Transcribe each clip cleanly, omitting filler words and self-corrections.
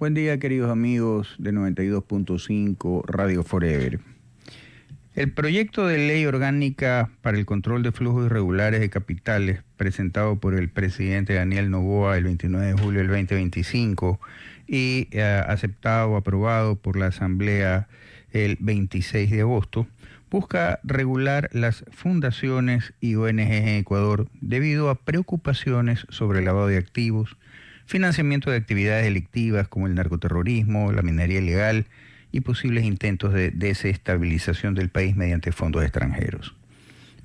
Buen día, queridos amigos de 92.5 Radio Forever. El proyecto de ley orgánica para el control de flujos irregulares de capitales, presentado por el presidente Daniel Noboa el 29 de julio del 2025 y aceptado o aprobado por la Asamblea el 26 de agosto, busca regular las fundaciones y ONGs en Ecuador debido a preocupaciones sobre el lavado de activos, financiamiento de actividades delictivas como el narcoterrorismo, la minería ilegal y posibles intentos de desestabilización del país mediante fondos extranjeros.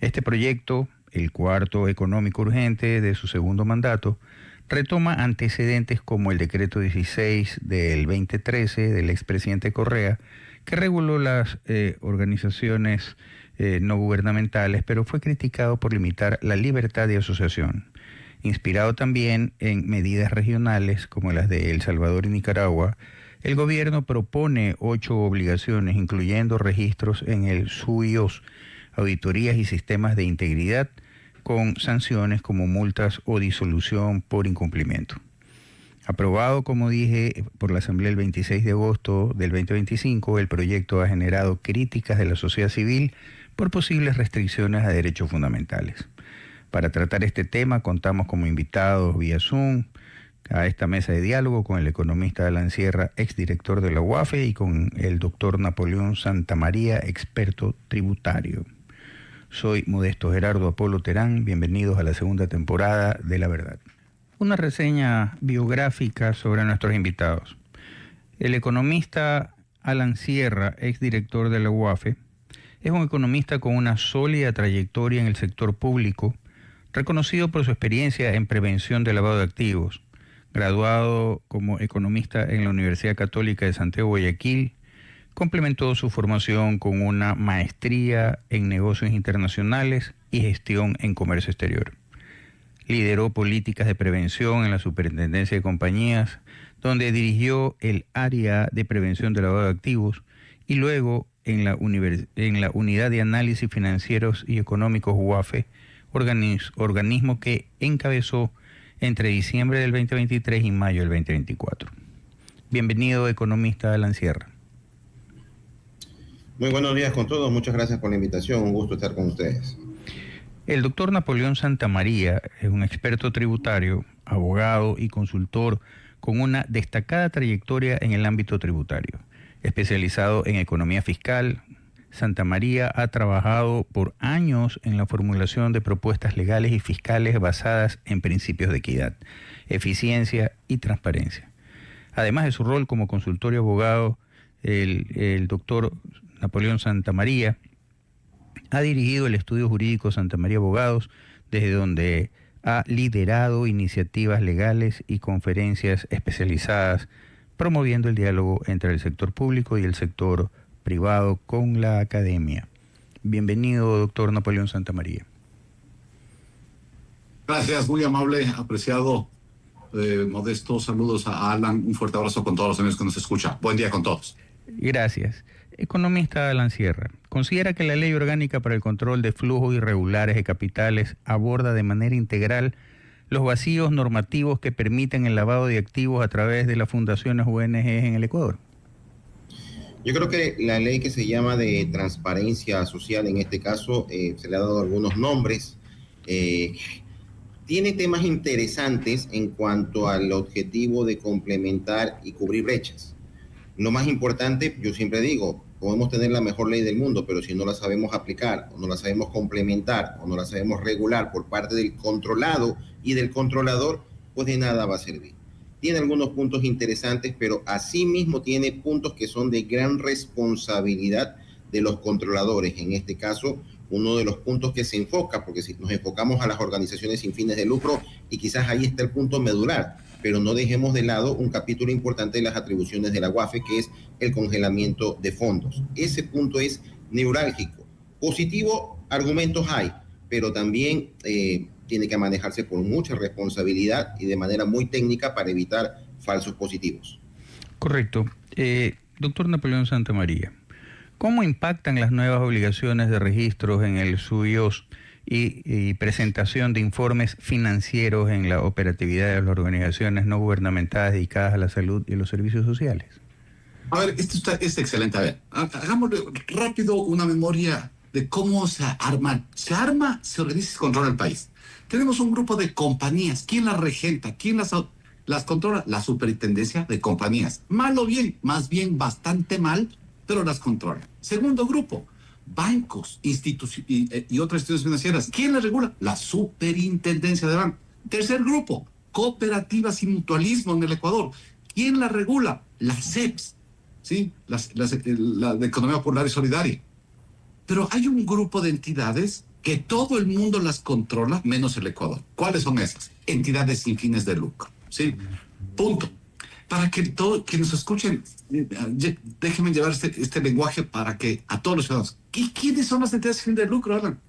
Este proyecto, el cuarto económico urgente de su segundo mandato, retoma antecedentes como el decreto 16 del 2013 del expresidente Correa, que reguló las organizaciones no gubernamentales, pero fue criticado por limitar la libertad de asociación. Inspirado también en medidas regionales como las de El Salvador y Nicaragua, el gobierno propone 8 obligaciones, incluyendo registros en el SUIOS, auditorías y sistemas de integridad, con sanciones como multas o disolución por incumplimiento. Aprobado, como dije, por la Asamblea el 26 de agosto del 2025, el proyecto ha generado críticas de la sociedad civil por posibles restricciones a derechos fundamentales. Para tratar este tema contamos como invitados vía Zoom a esta mesa de diálogo con el economista Alan Sierra, exdirector de la UAFE, y con el doctor Napoleón Santamaría, experto tributario. Soy Modesto Gerardo Apolo Terán, bienvenidos a la segunda temporada de La Verdad. Una reseña biográfica sobre nuestros invitados. El economista Alan Sierra, exdirector de la UAFE, es un economista con una sólida trayectoria en el sector público, reconocido por su experiencia en prevención del lavado de activos. Graduado como economista en la Universidad Católica de Santiago, Guayaquil, complementó su formación con una maestría en negocios internacionales y gestión en comercio exterior. Lideró políticas de prevención en la Superintendencia de Compañías, donde dirigió el área de prevención del lavado de activos, y luego en la Unidad de Análisis Financieros y Económicos UAFE, organismo que encabezó entre diciembre del 2023 y mayo del 2024. Bienvenido, economista Alan Sierra. Muy buenos días con todos, muchas gracias por la invitación, un gusto estar con ustedes. El doctor Napoleón Santamaría es un experto tributario, abogado y consultor con una destacada trayectoria en el ámbito tributario. Especializado en economía fiscal, Santamaría ha trabajado por años en la formulación de propuestas legales y fiscales basadas en principios de equidad, eficiencia y transparencia. Además de su rol como consultor y abogado, el doctor Napoleón Santamaría ha dirigido el estudio jurídico Santamaría Abogados, desde donde ha liderado iniciativas legales y conferencias especializadas, promoviendo el diálogo entre el sector público y el sector privado con la academia. Bienvenido, doctor Napoleón Santamaría. Gracias, muy amable, apreciado, Modesto. Saludos a Alan, un fuerte abrazo con todos los amigos que nos escuchan. Buen día con todos. Gracias. Economista Alan Sierra, ¿considera que la Ley Orgánica para el Control de Flujos Irregulares de Capitales aborda de manera integral los vacíos normativos que permiten el lavado de activos a través de las fundaciones ONGs en el Ecuador? Yo creo que la ley que se llama de transparencia social, en este caso, se le ha dado algunos nombres, tiene temas interesantes en cuanto al objetivo de complementar y cubrir brechas. Lo más importante, yo siempre digo, podemos tener la mejor ley del mundo, pero si no la sabemos aplicar, o no la sabemos complementar, o no la sabemos regular por parte del controlado y del controlador, pues de nada va a servir. Tiene algunos puntos interesantes, pero asimismo tiene puntos que son de gran responsabilidad de los controladores. En este caso, uno de los puntos que se enfoca, porque si nos enfocamos a las organizaciones sin fines de lucro, y quizás ahí está el punto medular, pero no dejemos de lado un capítulo importante de las atribuciones de la UAFE, que es el congelamiento de fondos. Ese punto es neurálgico. Positivo, argumentos hay, pero también tiene que manejarse con mucha responsabilidad y de manera muy técnica para evitar falsos positivos. Correcto. Doctor Napoleón Santamaría, ¿cómo impactan las nuevas obligaciones de registros en el SUIOS y presentación de informes financieros en la operatividad de las organizaciones no gubernamentales dedicadas a la salud y los servicios sociales. A ver, esto es excelente. A ver, hagamos rápido una memoria de cómo se arma. Se organiza y se controla el país. Tenemos un grupo de compañías. ¿Quién las regenta? ¿Quién las controla? La superintendencia de compañías. Mal o bien, más bien bastante mal, pero las controla. Segundo grupo, bancos, y otras instituciones financieras. ¿Quién las regula? La superintendencia de bancos. Tercer grupo, cooperativas y mutualismo en el Ecuador. ¿Quién las regula? Las CEPS, ¿sí? La de Economía Popular y Solidaria. Pero hay un grupo de entidades que todo el mundo las controla, menos el Ecuador. ¿Cuáles son esas? Entidades sin fines de lucro, ¿sí? Punto. Para que quienes escuchen, déjenme llevar este lenguaje para que a todos los ciudadanos. ¿Y quiénes son las entidades sin fines de lucro, Alan?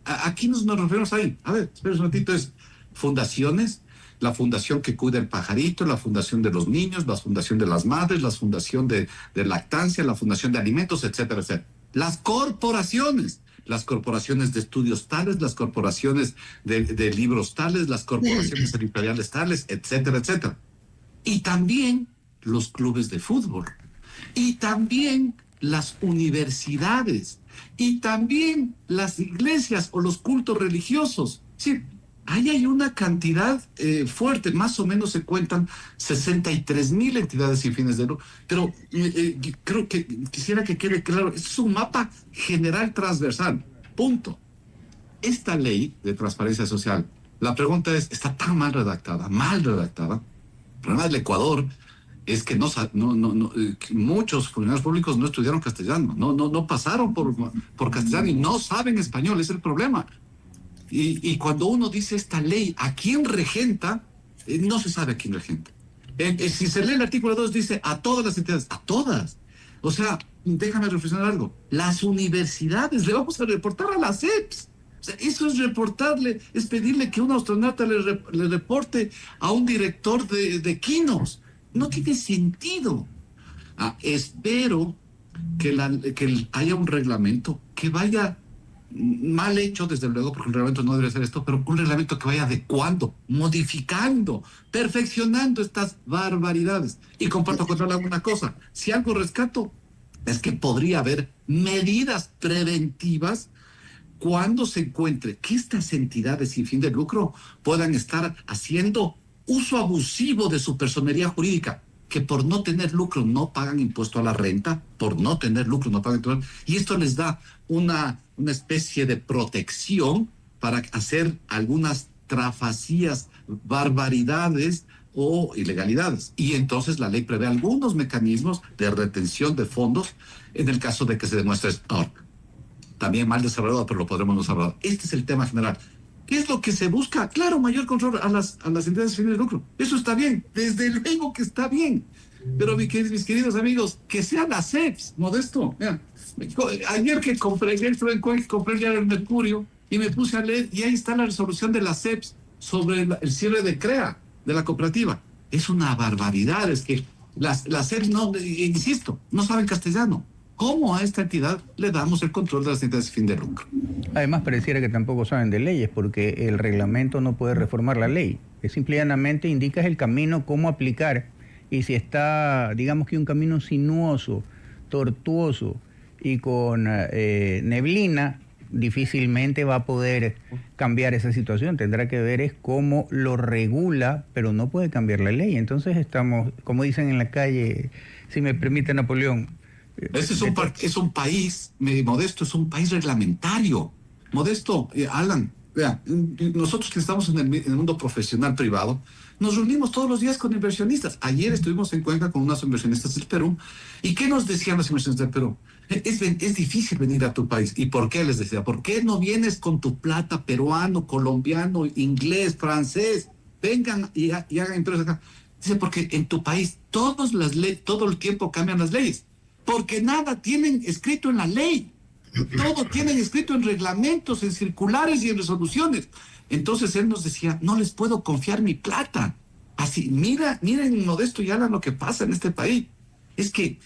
Aquí nos referimos ahí. A ver, espera un momentito. Es fundaciones, la fundación que cuida el pajarito, la fundación de los niños, la fundación de las madres, la fundación de lactancia, la fundación de alimentos, etcétera, etcétera. Las corporaciones de estudios tales, las corporaciones de libros tales, las corporaciones editoriales tales, etcétera, etcétera. Y también los clubes de fútbol, y también las universidades, y también las iglesias o los cultos religiosos. Sí, ahí hay una cantidad fuerte, más o menos se cuentan 63,000 entidades sin fines de lucro, pero creo que quisiera que quede claro, esto es un mapa general transversal, punto. Esta ley de transparencia social, la pregunta es, ¿está tan mal redactada? El problema del Ecuador es que muchos funcionarios públicos no estudiaron castellano, no pasaron por castellano y no saben español, es el problema. Y cuando uno dice esta ley, ¿a quién regenta? No se sabe a quién regenta. Si se lee el artículo 2, dice a todas las entidades, a todas. O sea, déjame reflexionar algo. Las universidades, le vamos a reportar a las CEPS. O sea, eso es reportarle, es pedirle que un astronauta le reporte a un director de Quinos. No tiene sentido. Espero que haya un reglamento que vaya mal hecho, desde luego, porque un reglamento no debe ser esto, pero un reglamento que vaya adecuando, modificando, perfeccionando estas barbaridades. Y comparto con él una cosa, si algo rescato, es que podría haber medidas preventivas cuando se encuentre que estas entidades sin fin de lucro puedan estar haciendo uso abusivo de su personería jurídica, que por no tener lucro no pagan impuesto a la renta, y esto les da una especie de protección para hacer algunas trafacías, barbaridades o ilegalidades. Y entonces la ley prevé algunos mecanismos de retención de fondos en el caso de que se demuestre esto. También mal desarrollado, pero lo podremos desarrollar. Este es el tema general. ¿Qué es lo que se busca? Claro, mayor control a las entidades sin fines de lucro. Eso está bien, desde luego que está bien. Pero mis queridos amigos, que sean las CEPS, Modesto. Mira, ayer compré ya el Mercurio y me puse a leer y ahí está la resolución de las CEPS sobre el cierre de CREA, de la cooperativa. Es una barbaridad, es que las CEPS insisto, no saben castellano. ¿Cómo a esta entidad le damos el control de las entidades sin fin de lucro? Además, pareciera que tampoco saben de leyes, porque el reglamento no puede reformar la ley. Es simplemente indica el camino, cómo aplicar. Y si está, digamos que un camino sinuoso, tortuoso y con neblina, difícilmente va a poder cambiar esa situación. Tendrá que ver es cómo lo regula, pero no puede cambiar la ley. Entonces estamos, como dicen en la calle, si me permite Napoleón, este es un país, Modesto, es un país reglamentario. Modesto, Alan, vea, nosotros que estamos en el mundo profesional privado, nos reunimos todos los días con inversionistas. Ayer estuvimos en Cuenca con unos inversionistas del Perú. ¿Y qué nos decían los inversionistas del Perú? Es difícil venir a tu país. ¿Y por qué les decía? ¿Por qué no vienes con tu plata peruano, colombiano, inglés, francés? Vengan y hagan empresas acá. Dice, porque en tu país todo el tiempo cambian las leyes. Porque nada tienen escrito en la ley. Todo tienen escrito en reglamentos, en circulares y en resoluciones. Entonces él nos decía, no les puedo confiar mi plata. Así, miren Modesto y Alan lo que pasa en este país. Es que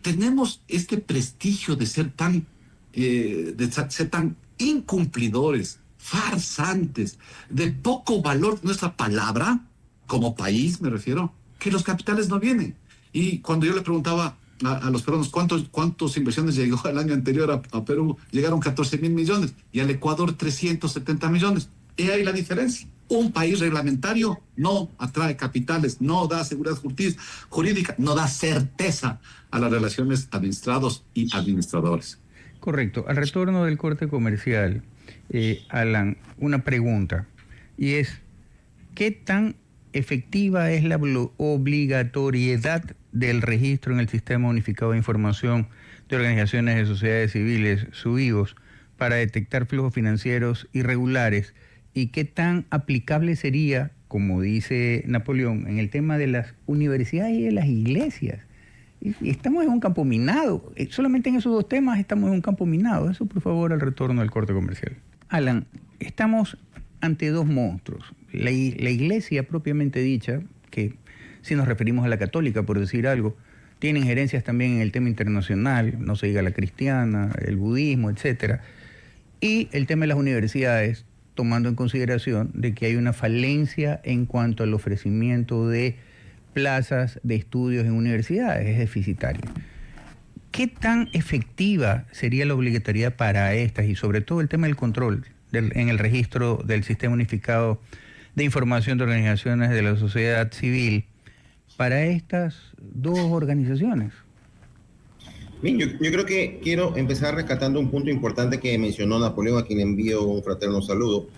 tenemos este prestigio de ser tan incumplidores, farsantes, de poco valor nuestra palabra, como país me refiero, que los capitales no vienen. Y cuando yo le preguntaba a los peruanos cuántas inversiones llegó el año anterior a Perú, llegaron 14.000 millones y al Ecuador 370 millones. Y ahí la diferencia. Un país reglamentario no atrae capitales, no da seguridad jurídica, no da certeza a las relaciones administrados y administradores. Correcto. Al retorno del corte comercial, Alan, una pregunta, y es, ¿qué tan efectiva es la obligatoriedad del registro en el Sistema Unificado de Información de Organizaciones de Sociedades Civiles, SUIOS, para detectar flujos financieros irregulares? ¿Y qué tan aplicable sería, como dice Napoleón, en el tema de las universidades y de las iglesias? Y estamos en un campo minado. Solamente en esos dos temas estamos en un campo minado. Eso, por favor, al retorno del corte comercial. Alan, estamos ante dos monstruos. La iglesia propiamente dicha, que si nos referimos a la católica, por decir algo, tiene injerencias también en el tema internacional, no se diga la cristiana, el budismo, etcétera. Y el tema de las universidades, tomando en consideración de que hay una falencia en cuanto al ofrecimiento de plazas de estudios en universidades, es deficitario. ¿Qué tan efectiva sería la obligatoriedad para estas y sobre todo el tema del control en el registro del Sistema Unificado de Información de Organizaciones de la Sociedad Civil para estas dos organizaciones? Bien, yo creo que quiero empezar rescatando un punto importante que mencionó Napoleón, a quien le envío un fraterno saludo.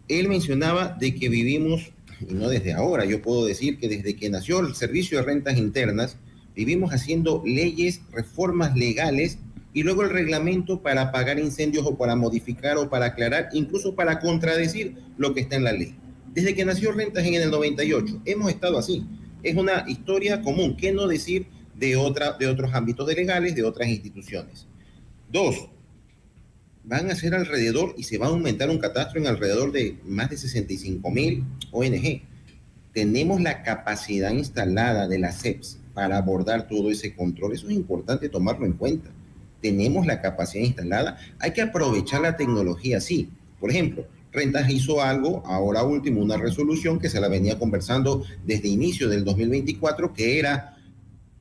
Él mencionaba de que vivimos, y no desde ahora, yo puedo decir que desde que nació el Servicio de Rentas Internas, vivimos haciendo leyes, reformas legales y luego el reglamento para apagar incendios o para modificar o para aclarar, incluso para contradecir lo que está en la ley. Desde que nació Rentas en el 98, hemos estado así. Es una historia común, ¿qué no decir de otros ámbitos legales, de otras instituciones? Dos, van a ser alrededor y se va a aumentar un catastro en alrededor de más de 65.000 ONG. Tenemos la capacidad instalada de la CEPS para abordar todo ese control. Eso es importante tomarlo en cuenta. Tenemos la capacidad instalada. Hay que aprovechar la tecnología, sí. Por ejemplo, Rentas hizo algo, ahora último, una resolución que se la venía conversando desde inicio del 2024, que era,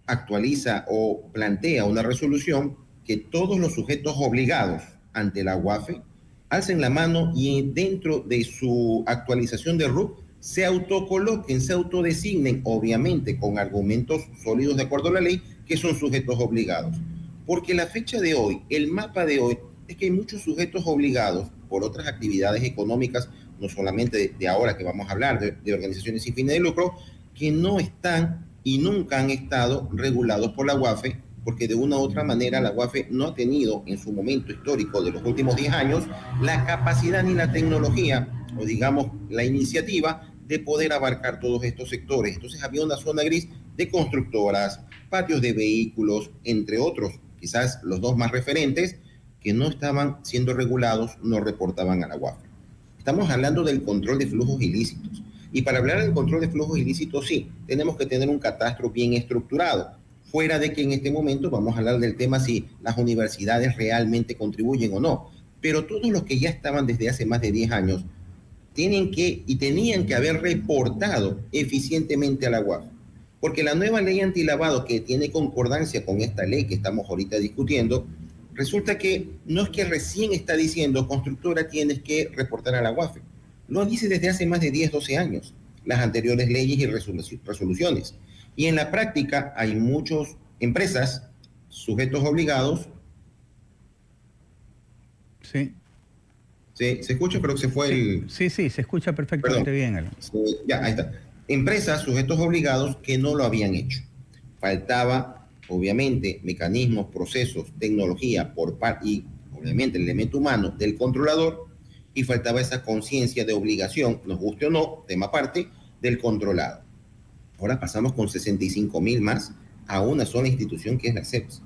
actualiza o plantea una resolución que todos los sujetos obligados ante la UAFE alcen la mano y dentro de su actualización de RUC se autocoloquen, se autodesignen, obviamente con argumentos sólidos de acuerdo a la ley, que son sujetos obligados. Porque la fecha de hoy, el mapa de hoy, es que hay muchos sujetos obligados por otras actividades económicas, no solamente de ahora que vamos a hablar, de organizaciones sin fines de lucro, que no están y nunca han estado regulados por la UAFE, porque de una u otra manera la UAFE no ha tenido en su momento histórico de los últimos 10 años la capacidad ni la tecnología, o digamos la iniciativa, de poder abarcar todos estos sectores. Entonces había una zona gris de constructoras, patios de vehículos, entre otros, quizás los dos más referentes, que no estaban siendo regulados, no reportaban a la UAFE. Estamos hablando del control de flujos ilícitos. Y para hablar del control de flujos ilícitos, sí, tenemos que tener un catastro bien estructurado. Fuera de que en este momento vamos a hablar del tema si las universidades realmente contribuyen o no. Pero todos los que ya estaban desde hace más de 10 años tenían que haber reportado eficientemente a la UAFE. Porque la nueva ley antilavado, que tiene concordancia con esta ley que estamos ahorita discutiendo, resulta que no es que recién está diciendo constructora tienes que reportar a la UAFE. Lo dice desde hace más de 10, 12 años, las anteriores leyes y resoluciones. Y en la práctica hay muchas empresas, sujetos obligados. Sí. ¿Se escucha? Creo que se fue el... Sí, se escucha perfectamente bien. Ya, ahí está. Empresas, sujetos obligados que no lo habían hecho. Faltaba, obviamente, mecanismos, procesos, tecnología y, obviamente, el elemento humano del controlador, y faltaba esa conciencia de obligación, nos guste o no, tema aparte, del controlado. Ahora pasamos con 65.000 más a una sola institución que es la CEPS.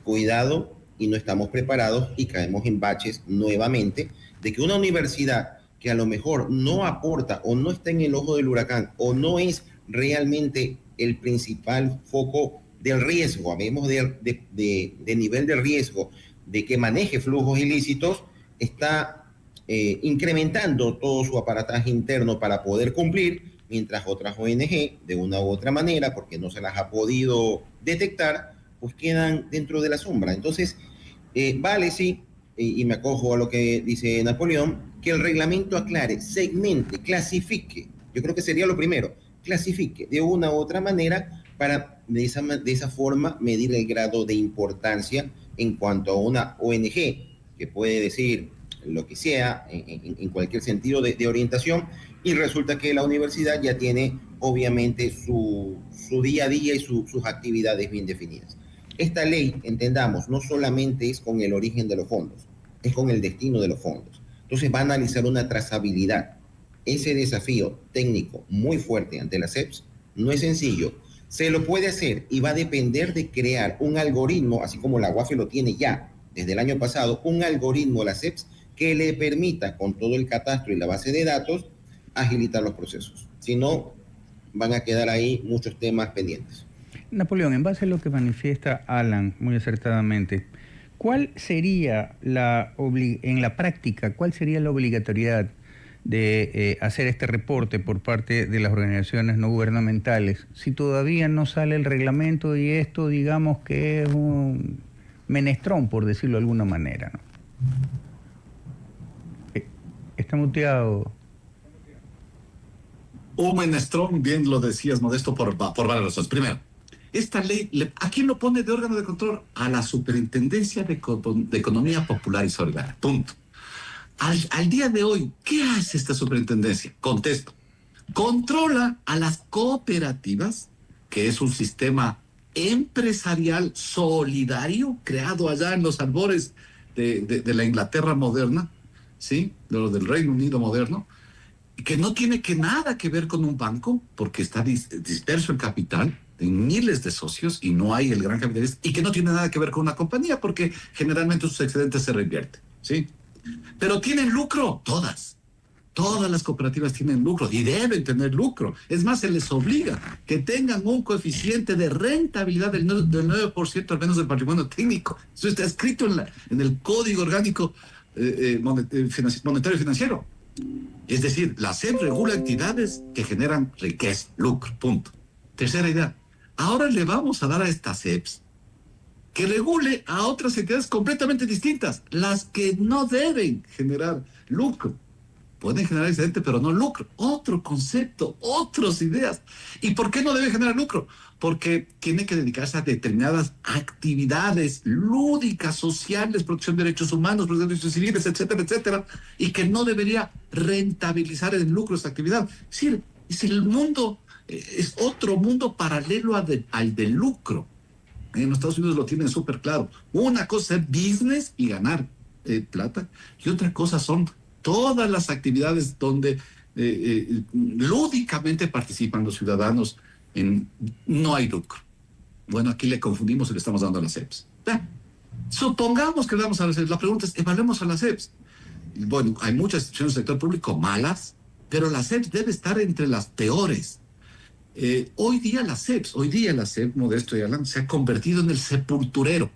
Cuidado y no estamos preparados y caemos en baches nuevamente de que una universidad que a lo mejor no aporta o no está en el ojo del huracán o no es realmente el principal foco del riesgo, hablemos de nivel de riesgo, de que maneje flujos ilícitos, está incrementando todo su aparataje interno para poder cumplir, mientras otras ONG, de una u otra manera, porque no se las ha podido detectar, pues quedan dentro de la sombra. Entonces, vale, sí, y me acojo a lo que dice Napoleón, que el reglamento aclare, segmente, clasifique. Yo creo que sería lo primero, clasifique de una u otra manera para de esa forma medir el grado de importancia en cuanto a una ONG, que puede decir lo que sea en cualquier sentido de orientación, y resulta que la universidad ya tiene obviamente su día a día y sus actividades bien definidas. Esta ley, entendamos, no solamente es con el origen de los fondos, es con el destino de los fondos. Entonces va a analizar una trazabilidad. Ese desafío técnico muy fuerte ante la CEPS no es sencillo. Se lo puede hacer y va a depender de crear un algoritmo, así como la UAFE lo tiene ya desde el año pasado, un algoritmo, la CEPS, que le permita, con todo el catastro y la base de datos, agilitar los procesos. Si no, van a quedar ahí muchos temas pendientes. Napoleón, en base a lo que manifiesta Alan muy acertadamente, ¿cuál sería en la práctica, cuál sería la obligatoriedad de hacer este reporte por parte de las organizaciones no gubernamentales si todavía no sale el reglamento y esto, digamos, que es un menestrón, por decirlo de alguna manera, ¿no? Está muteado. Un menestrón, bien lo decías, Modesto, por varias razones. Primero, esta ley, ¿a quién lo pone de órgano de control? A la Superintendencia de Economía Popular y Solidaria. Punto. Al día de hoy, ¿qué hace esta superintendencia? Contesto. Controla a las cooperativas, que es un sistema empresarial solidario creado allá en los albores de la Inglaterra moderna, ¿sí? Del Reino Unido moderno, que no tiene nada que ver con un banco, porque está disperso el capital en miles de socios y no hay el gran capitalista, y que no tiene nada que ver con una compañía, porque generalmente sus excedentes se reinvierten, ¿sí? Pero tienen lucro, todas las cooperativas tienen lucro y deben tener lucro. Es más, se les obliga que tengan un coeficiente de rentabilidad del 9% al menos del patrimonio técnico. Eso está escrito en el Código Orgánico Monetario y Financiero. Es decir, la SEP regula actividades que generan riqueza, lucro, punto. Tercera idea, ahora le vamos a dar a esta SEPs que regule a otras entidades completamente distintas, las que no deben generar lucro. Pueden generar excedente, pero no lucro. Otro concepto, otras ideas. ¿Y por qué no debe generar lucro? Porque tiene que dedicarse a determinadas actividades lúdicas, sociales, protección de derechos humanos, protección de derechos civiles, etcétera, etcétera, y que no debería rentabilizar el lucro esta actividad. Es decir, el mundo, es otro mundo paralelo al del lucro. En los Estados Unidos lo tienen súper claro. Una cosa es business y ganar plata, y otra cosa son todas las actividades donde lúdicamente participan los ciudadanos no hay lucro. Bueno, aquí le confundimos y le estamos dando a las CEPs. Supongamos que le damos a las CEPs. La pregunta es, evaluemos a las CEPs. Bueno, hay muchas instituciones del sector público malas, pero la CEPs debe estar entre las peores. Hoy día la CEP, Modesto y Alan, se ha convertido en el sepulturero.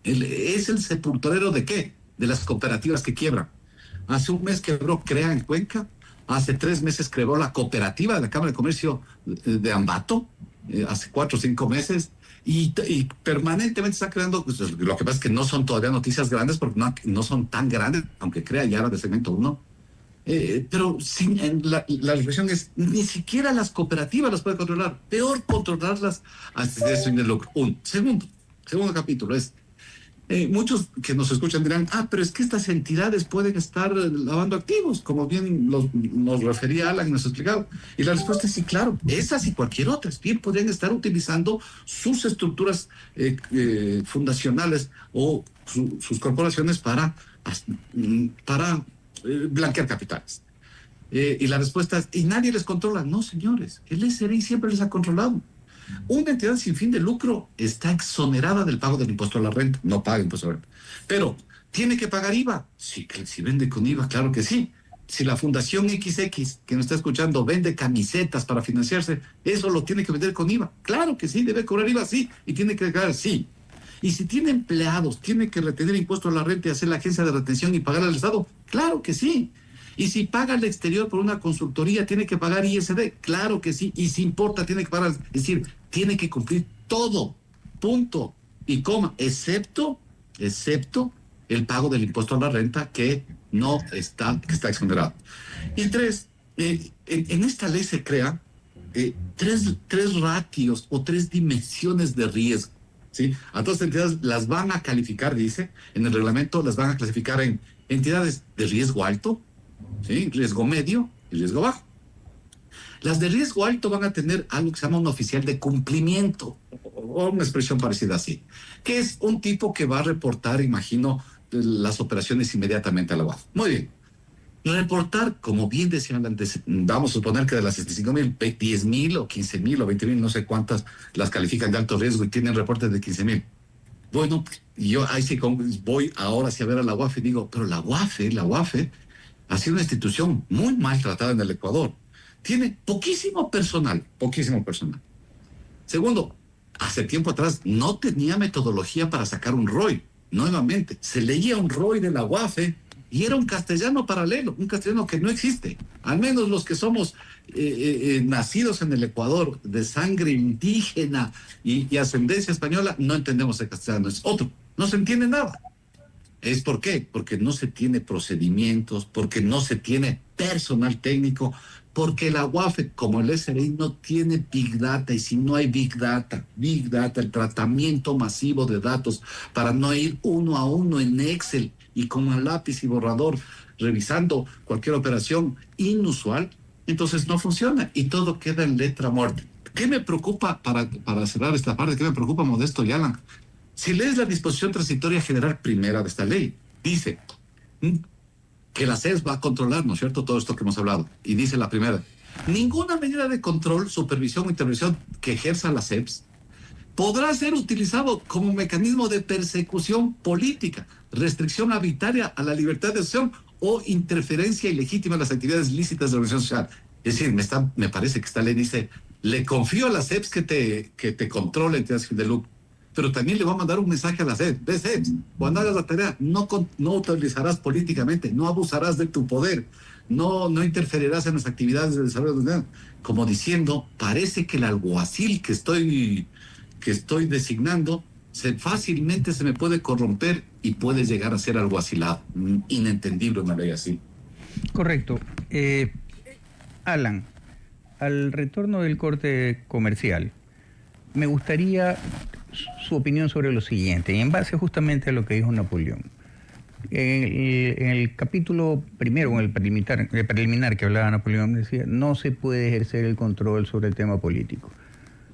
¿Es el sepulturero de qué? De las cooperativas que quiebran. Hace un mes quebró CREA en Cuenca, hace 3 meses quebró la cooperativa de la Cámara de Comercio de Ambato, hace 4 o 5 meses, y permanentemente está creando, pues, lo que pasa es que no son todavía noticias grandes, porque no son tan grandes, aunque CREA ya era de segmento 1, pero la reflexión es, ni siquiera las cooperativas las puede controlar, peor controlarlas hasta eso en el lucro. Segundo capítulo es, muchos que nos escuchan dirán, pero es que estas entidades pueden estar lavando activos, como bien nos refería Alan y nos explicaba. Y la respuesta es sí, claro, esas y cualquier otra, bien podrían estar utilizando sus estructuras fundacionales o sus corporaciones para blanquear capitales. Y la respuesta es, ¿y nadie les controla? No, señores, el SRI siempre les ha controlado. Una entidad sin fin de lucro está exonerada del pago del impuesto a la renta, no paga impuesto a la renta. Pero, ¿tiene que pagar IVA? Sí, si vende con IVA, claro que sí. Si la Fundación XX, que nos está escuchando, vende camisetas para financiarse, eso lo tiene que vender con IVA. Claro que sí, debe cobrar IVA, sí, y tiene que pagar, sí. Y si tiene empleados, tiene que retener impuesto a la renta y hacer la agencia de retención y pagar al Estado, Claro que sí. Y si paga al exterior por una consultoría, tiene que pagar ISD. Claro que sí. Y si importa, tiene que pagar. Es decir, tiene que cumplir todo. Punto. Y coma. Excepto el pago del impuesto a la renta que está exonerado. Y tres, en esta ley se crea tres ratios o tres dimensiones de riesgo. ¿Sí? A todas las entidades las van a calificar, dice, en el reglamento las van a clasificar en entidades de riesgo alto, ¿sí? Riesgo medio y riesgo bajo. Las de riesgo alto van a tener algo que se llama un oficial de cumplimiento, o una expresión parecida así, que es un tipo que va a reportar, imagino, las operaciones inmediatamente a la UAF. Muy bien. Reportar, como bien decían antes, vamos a suponer que de las 65,000, 10,000 o 15,000 o 20,000, no sé cuántas las califican de alto riesgo y tienen reportes de 15,000. Bueno, yo ahí sí voy ahora sí a ver a la UAF y digo, pero la UAF ha sido una institución muy maltratada en el Ecuador. Tiene poquísimo personal. Segundo, hace tiempo atrás no tenía metodología para sacar un ROI. Nuevamente, se leía un ROI de la UAF y era un castellano paralelo, un castellano que no existe. Al menos los que somos nacidos en el Ecuador, de sangre indígena y ascendencia española, no entendemos el castellano. Es otro, no se entiende nada. ¿Es por qué? Porque no se tiene procedimientos, porque no se tiene personal técnico, porque la UAF, como el SRI, no tiene Big Data, y si no hay Big Data, el tratamiento masivo de datos para no ir uno a uno en Excel y con lápiz y borrador revisando cualquier operación inusual, entonces no funciona y todo queda en letra muerta. ¿Qué me preocupa, para cerrar esta parte, qué me preocupa, Modesto y Alan? Si lees la disposición transitoria general primera de esta ley, dice que la CEPS va a controlar, ¿no es cierto?, todo esto que hemos hablado. Y dice la primera, ninguna medida de control, supervisión o intervención que ejerza la CEPS podrá ser utilizado como mecanismo de persecución política, restricción arbitraria a la libertad de acción o interferencia ilegítima en las actividades lícitas de la organización social. Es decir, me parece que esta ley dice, le confío a la CEPS que te controle entidades de lucro, pero también le va a mandar un mensaje a la CEPS. Ve, CEPS, cuando hagas la tarea, no utilizarás políticamente, no abusarás de tu poder, no interferirás en las actividades de desarrollo de la sociedad. Como diciendo, parece que el alguacil que estoy designando fácilmente se me puede corromper y puede llegar a ser alguacilado. Inentendible una ley así. Correcto. Alan, al retorno del corte comercial, me gustaría su opinión sobre lo siguiente, y en base justamente a lo que dijo Napoleón. En el capítulo primero, en el preliminar que hablaba Napoleón, decía, no se puede ejercer el control sobre el tema político.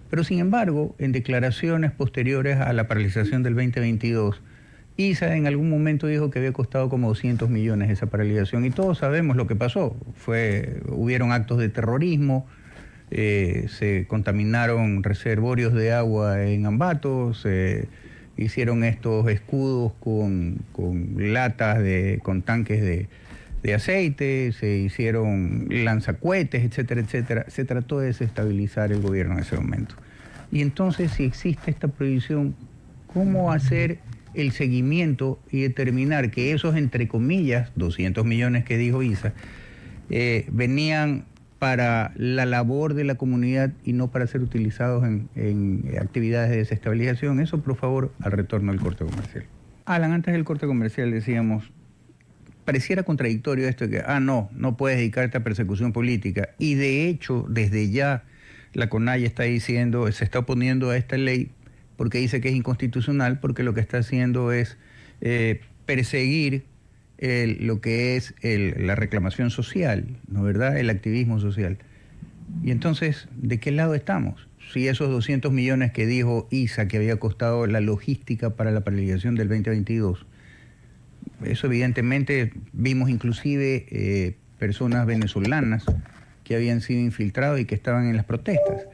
Pero sin embargo, en declaraciones posteriores a la paralización del 2022, ISA en algún momento dijo que había costado como 200 millones esa paralización, y todos sabemos lo que pasó. Hubieron actos de terrorismo, se contaminaron reservorios de agua en Ambato, se hicieron estos escudos con latas, con tanques de aceite, se hicieron lanzacohetes, etcétera, etcétera. Se trató de desestabilizar el gobierno en ese momento. Y entonces, si existe esta prohibición, ¿cómo hacer el seguimiento y determinar que esos, entre comillas, 200 millones que dijo ISA, venían para la labor de la comunidad y no para ser utilizados en actividades de desestabilización? Eso, por favor, al retorno del corte comercial. Alan, antes del corte comercial decíamos, pareciera contradictorio esto de que, no puedes dedicarte a persecución política. Y de hecho, desde ya, la CONAIE está diciendo, se está oponiendo a esta ley porque dice que es inconstitucional, porque lo que está haciendo es perseguir lo que es la reclamación social, ¿no es verdad?, el activismo social. Y entonces, ¿de qué lado estamos? Si esos 200 millones que dijo ISA que había costado la logística para la paralización del 2022, eso evidentemente vimos inclusive personas venezolanas que habían sido infiltrados y que estaban en las protestas.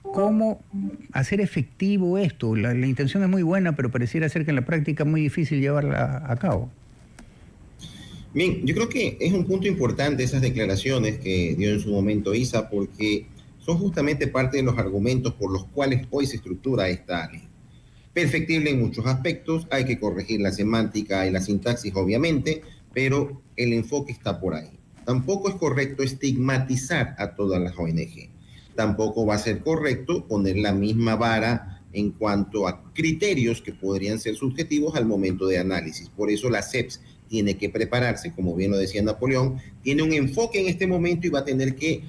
¿Cómo hacer efectivo esto? La intención es muy buena, pero pareciera ser que en la práctica es muy difícil llevarla a cabo. Bien, yo creo que es un punto importante esas declaraciones que dio en su momento ISA, porque son justamente parte de los argumentos por los cuales hoy se estructura esta ley. Perfectible en muchos aspectos, hay que corregir la semántica y la sintaxis, obviamente, pero el enfoque está por ahí. Tampoco es correcto estigmatizar a todas las ONG. Tampoco va a ser correcto poner la misma vara en cuanto a criterios que podrían ser subjetivos al momento de análisis. Por eso la CEPS tiene que prepararse, como bien lo decía Napoleón, tiene un enfoque en este momento y va a tener que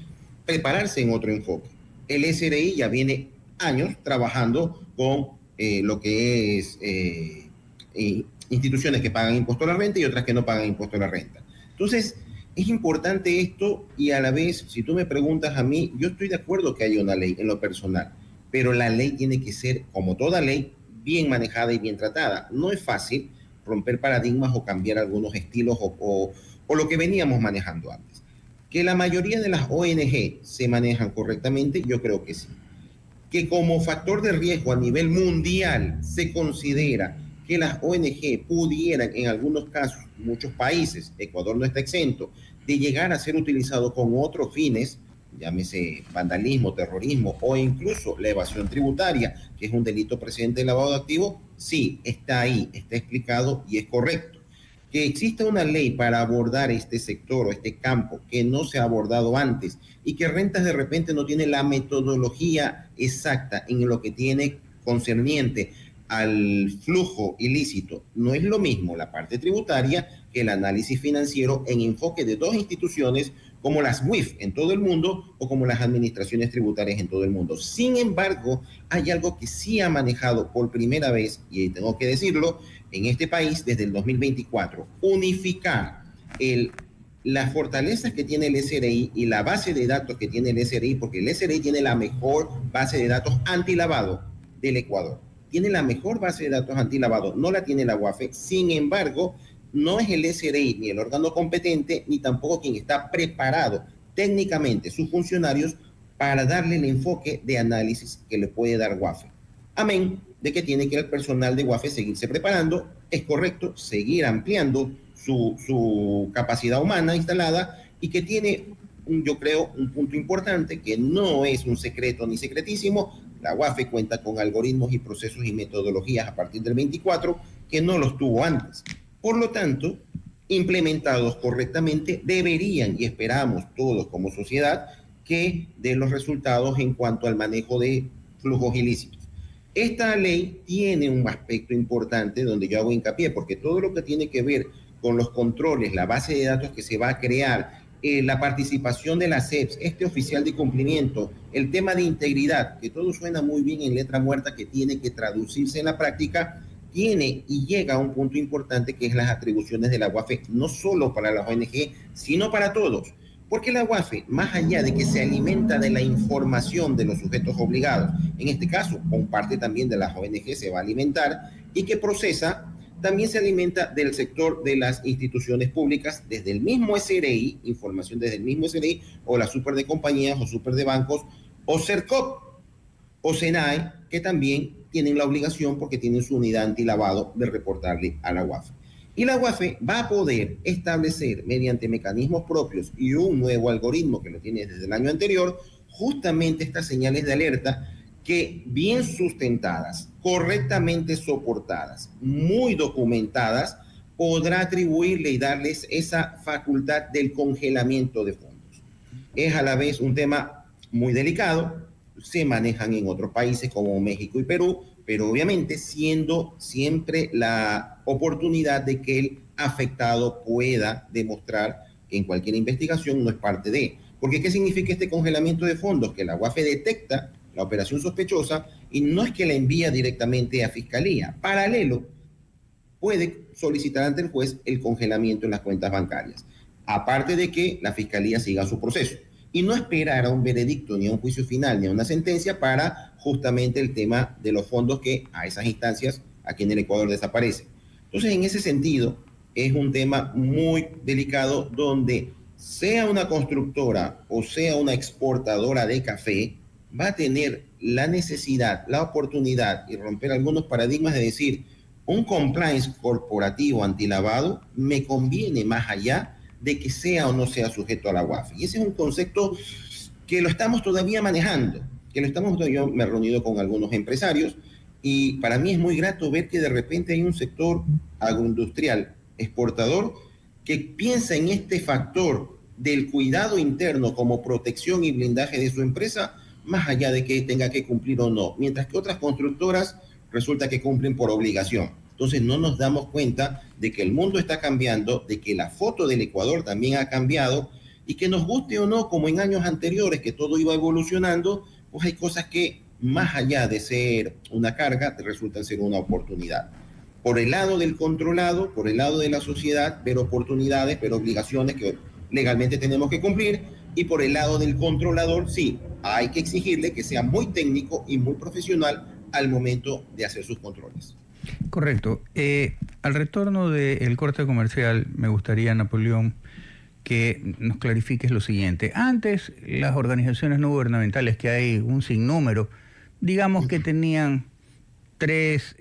prepararse en otro enfoque. El SRI ya viene años trabajando con lo que es instituciones que pagan impuesto a la renta y otras que no pagan impuesto a la renta. Entonces, es importante esto y a la vez, si tú me preguntas a mí, yo estoy de acuerdo que haya una ley en lo personal, pero la ley tiene que ser, como toda ley, bien manejada y bien tratada. No es fácil romper paradigmas o cambiar algunos estilos o lo que veníamos manejando antes. Que la mayoría de las ONG se manejan correctamente, yo creo que sí. Que como factor de riesgo a nivel mundial se considera que las ONG pudieran, en algunos casos, muchos países, Ecuador no está exento, de llegar a ser utilizado con otros fines, llámese vandalismo, terrorismo o incluso la evasión tributaria, que es un delito precedente de lavado de activos, sí, está ahí, está explicado y es correcto. Que exista una ley para abordar este sector o este campo que no se ha abordado antes y que Rentas de repente no tiene la metodología exacta en lo que tiene concerniente al flujo ilícito. No es lo mismo la parte tributaria que el análisis financiero en enfoque de dos instituciones como las WIF en todo el mundo o como las administraciones tributarias en todo el mundo. Sin embargo, hay algo que sí ha manejado por primera vez, y tengo que decirlo, en este país desde el 2024, unificar las fortalezas que tiene el SRI y la base de datos que tiene el SRI, porque el SRI tiene la mejor base de datos antilavado del Ecuador. Tiene la mejor base de datos antilavado, no la tiene la UAFE. Sin embargo, no es el SRI ni el órgano competente, ni tampoco quien está preparado técnicamente, sus funcionarios, para darle el enfoque de análisis que le puede dar UAFE. Amén de que tiene que el personal de UAFE seguirse preparando, es correcto, seguir ampliando su capacidad humana instalada y que tiene, yo creo, un punto importante que no es un secreto ni secretísimo. La UAFE cuenta con algoritmos y procesos y metodologías a partir del 24 que no los tuvo antes. Por lo tanto, implementados correctamente, deberían, y esperamos todos como sociedad, que den los resultados en cuanto al manejo de flujos ilícitos. Esta ley tiene un aspecto importante donde yo hago hincapié, porque todo lo que tiene que ver con los controles, la base de datos que se va a crear, la participación de la CEPS, este oficial de cumplimiento, el tema de integridad, que todo suena muy bien en letra muerta, que tiene que traducirse en la práctica, tiene y llega a un punto importante que es las atribuciones de la UAFE, no solo para las ONG, sino para todos. Porque la UAFE, más allá de que se alimenta de la información de los sujetos obligados, en este caso, con parte también de las ONG se va a alimentar, y que procesa, también se alimenta del sector de las instituciones públicas, desde el mismo SRI, información desde el mismo SRI, o la super de compañías, o super de bancos, o CERCOP, o SENAE, que también tienen la obligación, porque tienen su unidad antilavado, de reportarle a la UAFE. Y la UAFE va a poder establecer mediante mecanismos propios y un nuevo algoritmo que lo tiene desde el año anterior, justamente estas señales de alerta que bien sustentadas, correctamente soportadas, muy documentadas, podrá atribuirle y darles esa facultad del congelamiento de fondos. Es a la vez un tema muy delicado, se manejan en otros países como México y Perú, pero obviamente siendo siempre la oportunidad de que el afectado pueda demostrar que en cualquier investigación no es parte de. Porque ¿qué significa este congelamiento de fondos? Que la UAFE detecta la operación sospechosa y no es que la envía directamente a Fiscalía. Paralelo, puede solicitar ante el juez el congelamiento en las cuentas bancarias. Aparte de que la Fiscalía siga su proceso. Y no esperar a un veredicto, ni a un juicio final, ni a una sentencia para justamente el tema de los fondos que a esas instancias aquí en el Ecuador desaparecen. Entonces, en ese sentido, es un tema muy delicado donde sea una constructora o sea una exportadora de café, va a tener la necesidad, la oportunidad y romper algunos paradigmas de decir, un compliance corporativo antilavado me conviene más allá de que sea o no sea sujeto a la UAFE. Y ese es un concepto que lo estamos todavía manejando, yo me he reunido con algunos empresarios y para mí es muy grato ver que de repente hay un sector agroindustrial exportador que piensa en este factor del cuidado interno como protección y blindaje de su empresa, más allá de que tenga que cumplir o no, mientras que otras constructoras resulta que cumplen por obligación. Entonces no nos damos cuenta de que el mundo está cambiando, de que la foto del Ecuador también ha cambiado y que nos guste o no, como en años anteriores, que todo iba evolucionando, pues hay cosas que más allá de ser una carga, te resultan ser una oportunidad. Por el lado del controlado, por el lado de la sociedad, ver oportunidades, ver obligaciones que legalmente tenemos que cumplir, y por el lado del controlador, sí, hay que exigirle que sea muy técnico y muy profesional al momento de hacer sus controles. Correcto. Al retorno del corte comercial, me gustaría, Napoleón, que nos clarifiques lo siguiente. Antes, las organizaciones no gubernamentales, que hay un sinnúmero, digamos que tenían tres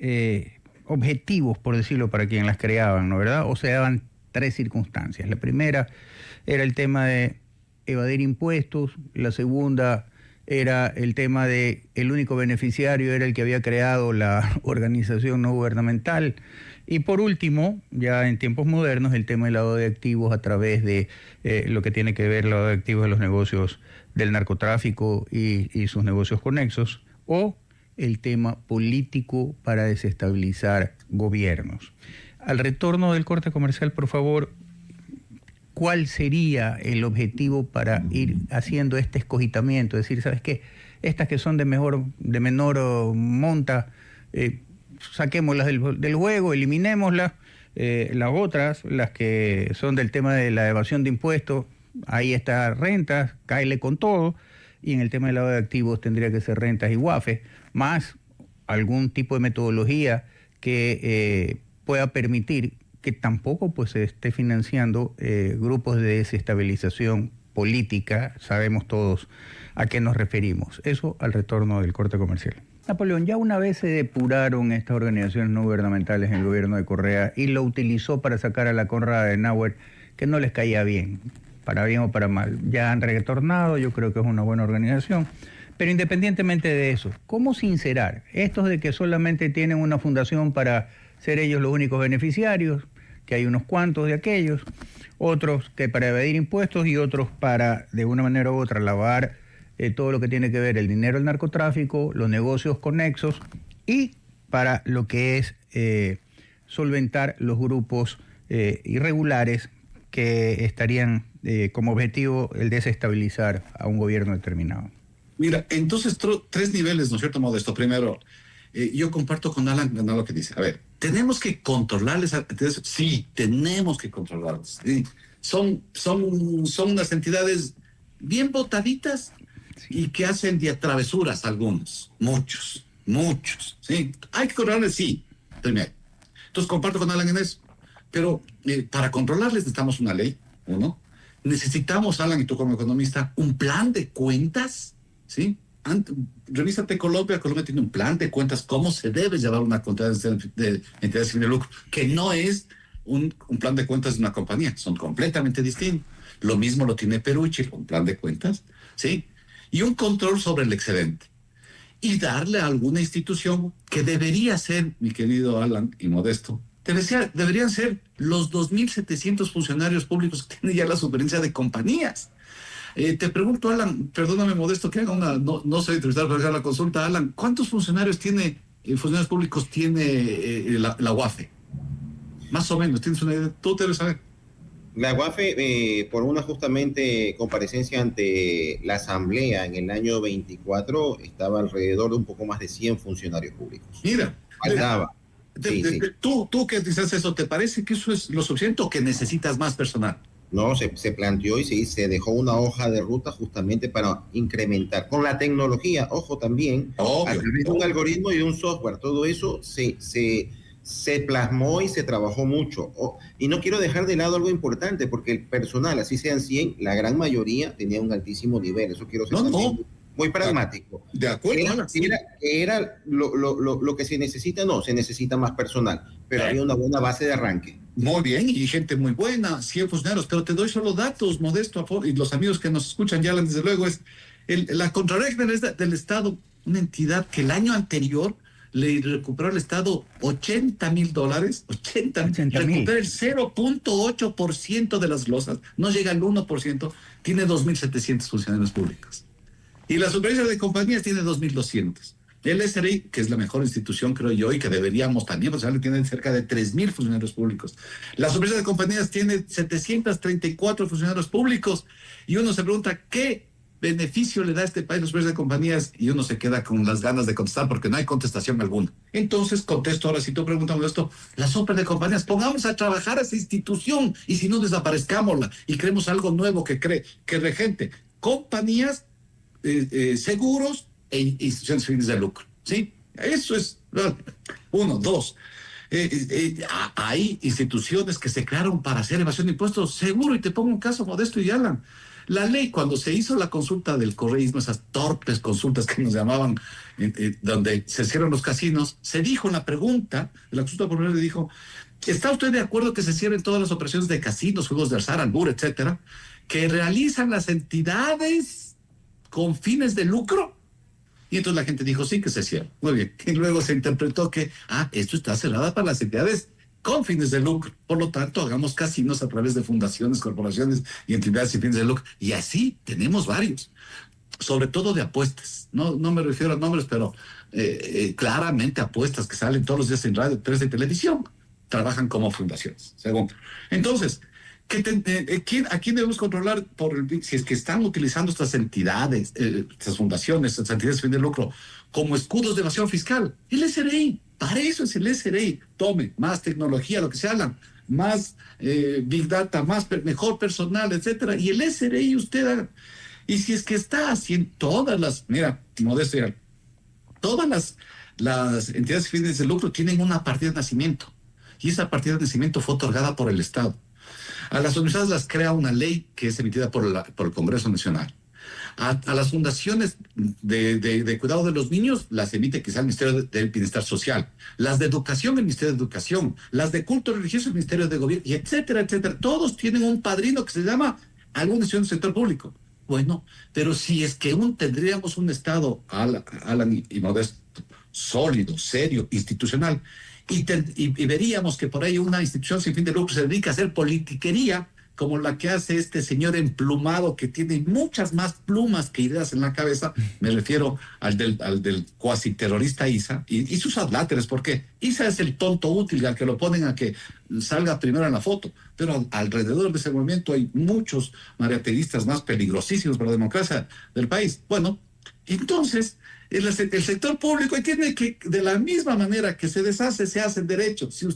objetivos, por decirlo, para quien las creaban, ¿no verdad? O se daban tres circunstancias. La primera era el tema de evadir impuestos, la segunda era el tema de el único beneficiario era el que había creado la organización no gubernamental, y por último, ya en tiempos modernos, el tema del lavado de activos a través de lo que tiene que ver el lavado de activos de los negocios del narcotráfico y sus negocios conexos, o el tema político para desestabilizar gobiernos. Al retorno del corte comercial, por favor, ¿cuál sería el objetivo para ir haciendo este escogitamiento? Es decir, ¿sabes qué? Estas que son de menor monta, saquémoslas del juego, eliminémoslas. Las otras, las que son del tema de la evasión de impuestos, ahí está rentas, cáele con todo. Y en el tema del lavado de activos tendría que ser rentas y guafes, más algún tipo de metodología que pueda permitir que tampoco pues se esté financiando grupos de desestabilización política. Sabemos todos a qué nos referimos. Eso al retorno del corte comercial. Napoleón, ya una vez se depuraron estas organizaciones no gubernamentales en el gobierno de Correa y lo utilizó para sacar a la Konrad Adenauer, que no les caía bien o para mal. Ya han retornado, yo creo que es una buena organización. Pero independientemente de eso, ¿cómo sincerar estos de que solamente tienen una fundación para ser ellos los únicos beneficiarios, que hay unos cuantos de aquellos, otros que para evadir impuestos y otros para, de una manera u otra, lavar todo lo que tiene que ver el dinero del narcotráfico, los negocios conexos, y para lo que es solventar los grupos irregulares que estarían como objetivo el desestabilizar a un gobierno determinado? Mira, entonces tres niveles, ¿no es cierto, Modesto? Primero, yo comparto con Alan lo que dice. A ver, ¿tenemos que controlarles? Sí, tenemos que controlarles. ¿Sí? Son unas entidades bien botaditas, sí, y que hacen de travesuras algunos, muchos, ¿sí? ¿Hay que controlarles? Sí, primero. Entonces comparto con Alan en eso. Pero para controlarles necesitamos una ley, uno. Necesitamos, Alan, y tú como economista, un plan de cuentas, ¿sí? Revísate Colombia tiene un plan de cuentas, cómo se debe llevar una contabilidad de entidades sin lucro, que no es un plan de cuentas de una compañía, son completamente distintos. Lo mismo lo tiene Perú y Chile, un plan de cuentas, ¿sí? Y un control sobre el excedente. Y darle a alguna institución que debería ser, mi querido Alan y Modesto, deberían ser los 2.700 funcionarios públicos que tienen ya la superintendencia de compañías. Te pregunto, Alan, perdóname, Modesto, que haga no soy entrevistado para hacer la consulta, Alan, ¿cuántos funcionarios públicos tiene la UAFE? Más o menos, ¿tienes una idea? ¿Tú te lo sabes? La UAFE, por una justamente comparecencia ante la Asamblea en el año 24, estaba alrededor de un poco más de 100 funcionarios públicos. Mira, faltaba. Sí. Tú que dices eso, ¿te parece que eso es lo suficiente o que necesitas más personal? No, se planteó y se dejó una hoja de ruta justamente para incrementar. Con la tecnología, ojo también, a través de un algoritmo y un software, todo eso se plasmó y se trabajó mucho. Y no quiero dejar de lado algo importante, porque el personal, así sean 100, la gran mayoría tenía un altísimo nivel. Eso quiero ser muy pragmático. De acuerdo. Era lo que se necesita, se necesita más personal, pero había una buena base de arranque. Muy bien, y gente muy buena, 100 funcionarios, pero te doy solo datos, Modesto, y los amigos que nos escuchan ya, desde luego, es la Contraloría General del Estado, una entidad que el año anterior le recuperó al Estado $80,000, 80,000, recupera el 0.8% de las glosas, no llega al 1%, tiene 2.700 funcionarios públicos. Y la Superintendencia de Compañías tiene 2.200. El SRI, que es la mejor institución, creo yo, y que deberíamos también, pues tienen cerca de 3.000 funcionarios públicos. La Superintendencia de Compañías tiene 734 funcionarios públicos, y uno se pregunta, ¿qué beneficio le da a este país los precios de compañías? Y uno se queda con las ganas de contestar porque no hay contestación alguna. Entonces contesto ahora, si tú preguntas esto, la super de compañías, pongamos a trabajar a esa institución y si no desaparezcámosla y creemos algo nuevo que regente compañías, seguros e instituciones sin fines de lucro. ¿Sí? Eso es uno. Dos, hay instituciones que se crearon para hacer evasión de impuestos, seguro, y te pongo un caso, Modesto y Alan. La ley, cuando se hizo la consulta del correísmo, esas torpes consultas que nos llamaban, donde se cierran los casinos, se dijo en la pregunta de la consulta popular, le dijo, ¿está usted de acuerdo que se cierren todas las operaciones de casinos, juegos de azar, albur, etcétera, que realizan las entidades con fines de lucro? Y entonces la gente dijo, sí, que se cierra. Muy bien. Y luego se interpretó que, esto está cerrada para las entidades con fines de lucro. Por lo tanto, hagamos casinos a través de fundaciones, corporaciones y entidades sin fines de lucro. Y así tenemos varios, sobre todo de apuestas. No me refiero a nombres, pero claramente apuestas que salen todos los días en radio, 3 de televisión, trabajan como fundaciones. Segundo. Entonces, ¿a quién debemos controlar si es que están utilizando estas entidades, estas fundaciones, estas entidades sin fin de lucro, como escudos de evasión fiscal? El SRI, para eso es el SRI. Tome más tecnología, lo que se habla, más Big Data, mejor personal, etcétera. Y el SRI usted haga. Y si es que está haciendo mira, Modesto, todas las entidades sin fines de lucro tienen una partida de nacimiento. Y esa partida de nacimiento fue otorgada por el Estado. A las universidades las crea una ley que es emitida por el Congreso Nacional. A las fundaciones de cuidado de los niños las emite quizá el Ministerio del Bienestar Social. Las de Educación, el Ministerio de Educación. Las de Culto Religioso, el Ministerio de Gobierno, y etcétera, etcétera. Todos tienen un padrino que se llama alguna institución del sector público. Bueno, pero si es que tendríamos un Estado, Alan y Modesto, sólido, serio, institucional, y veríamos que por ahí una institución sin fin de lucro se dedica a hacer politiquería, como la que hace este señor emplumado que tiene muchas más plumas que ideas en la cabeza. Me refiero al del cuasi terrorista Issa y sus adláteres, porque Issa es el tonto útil al que lo ponen a que salga primero en la foto, pero alrededor de ese movimiento hay muchos mariateristas más peligrosísimos para la democracia del país. Bueno, entonces el sector público tiene que, de la misma manera que se deshace, se hacen derechos. Si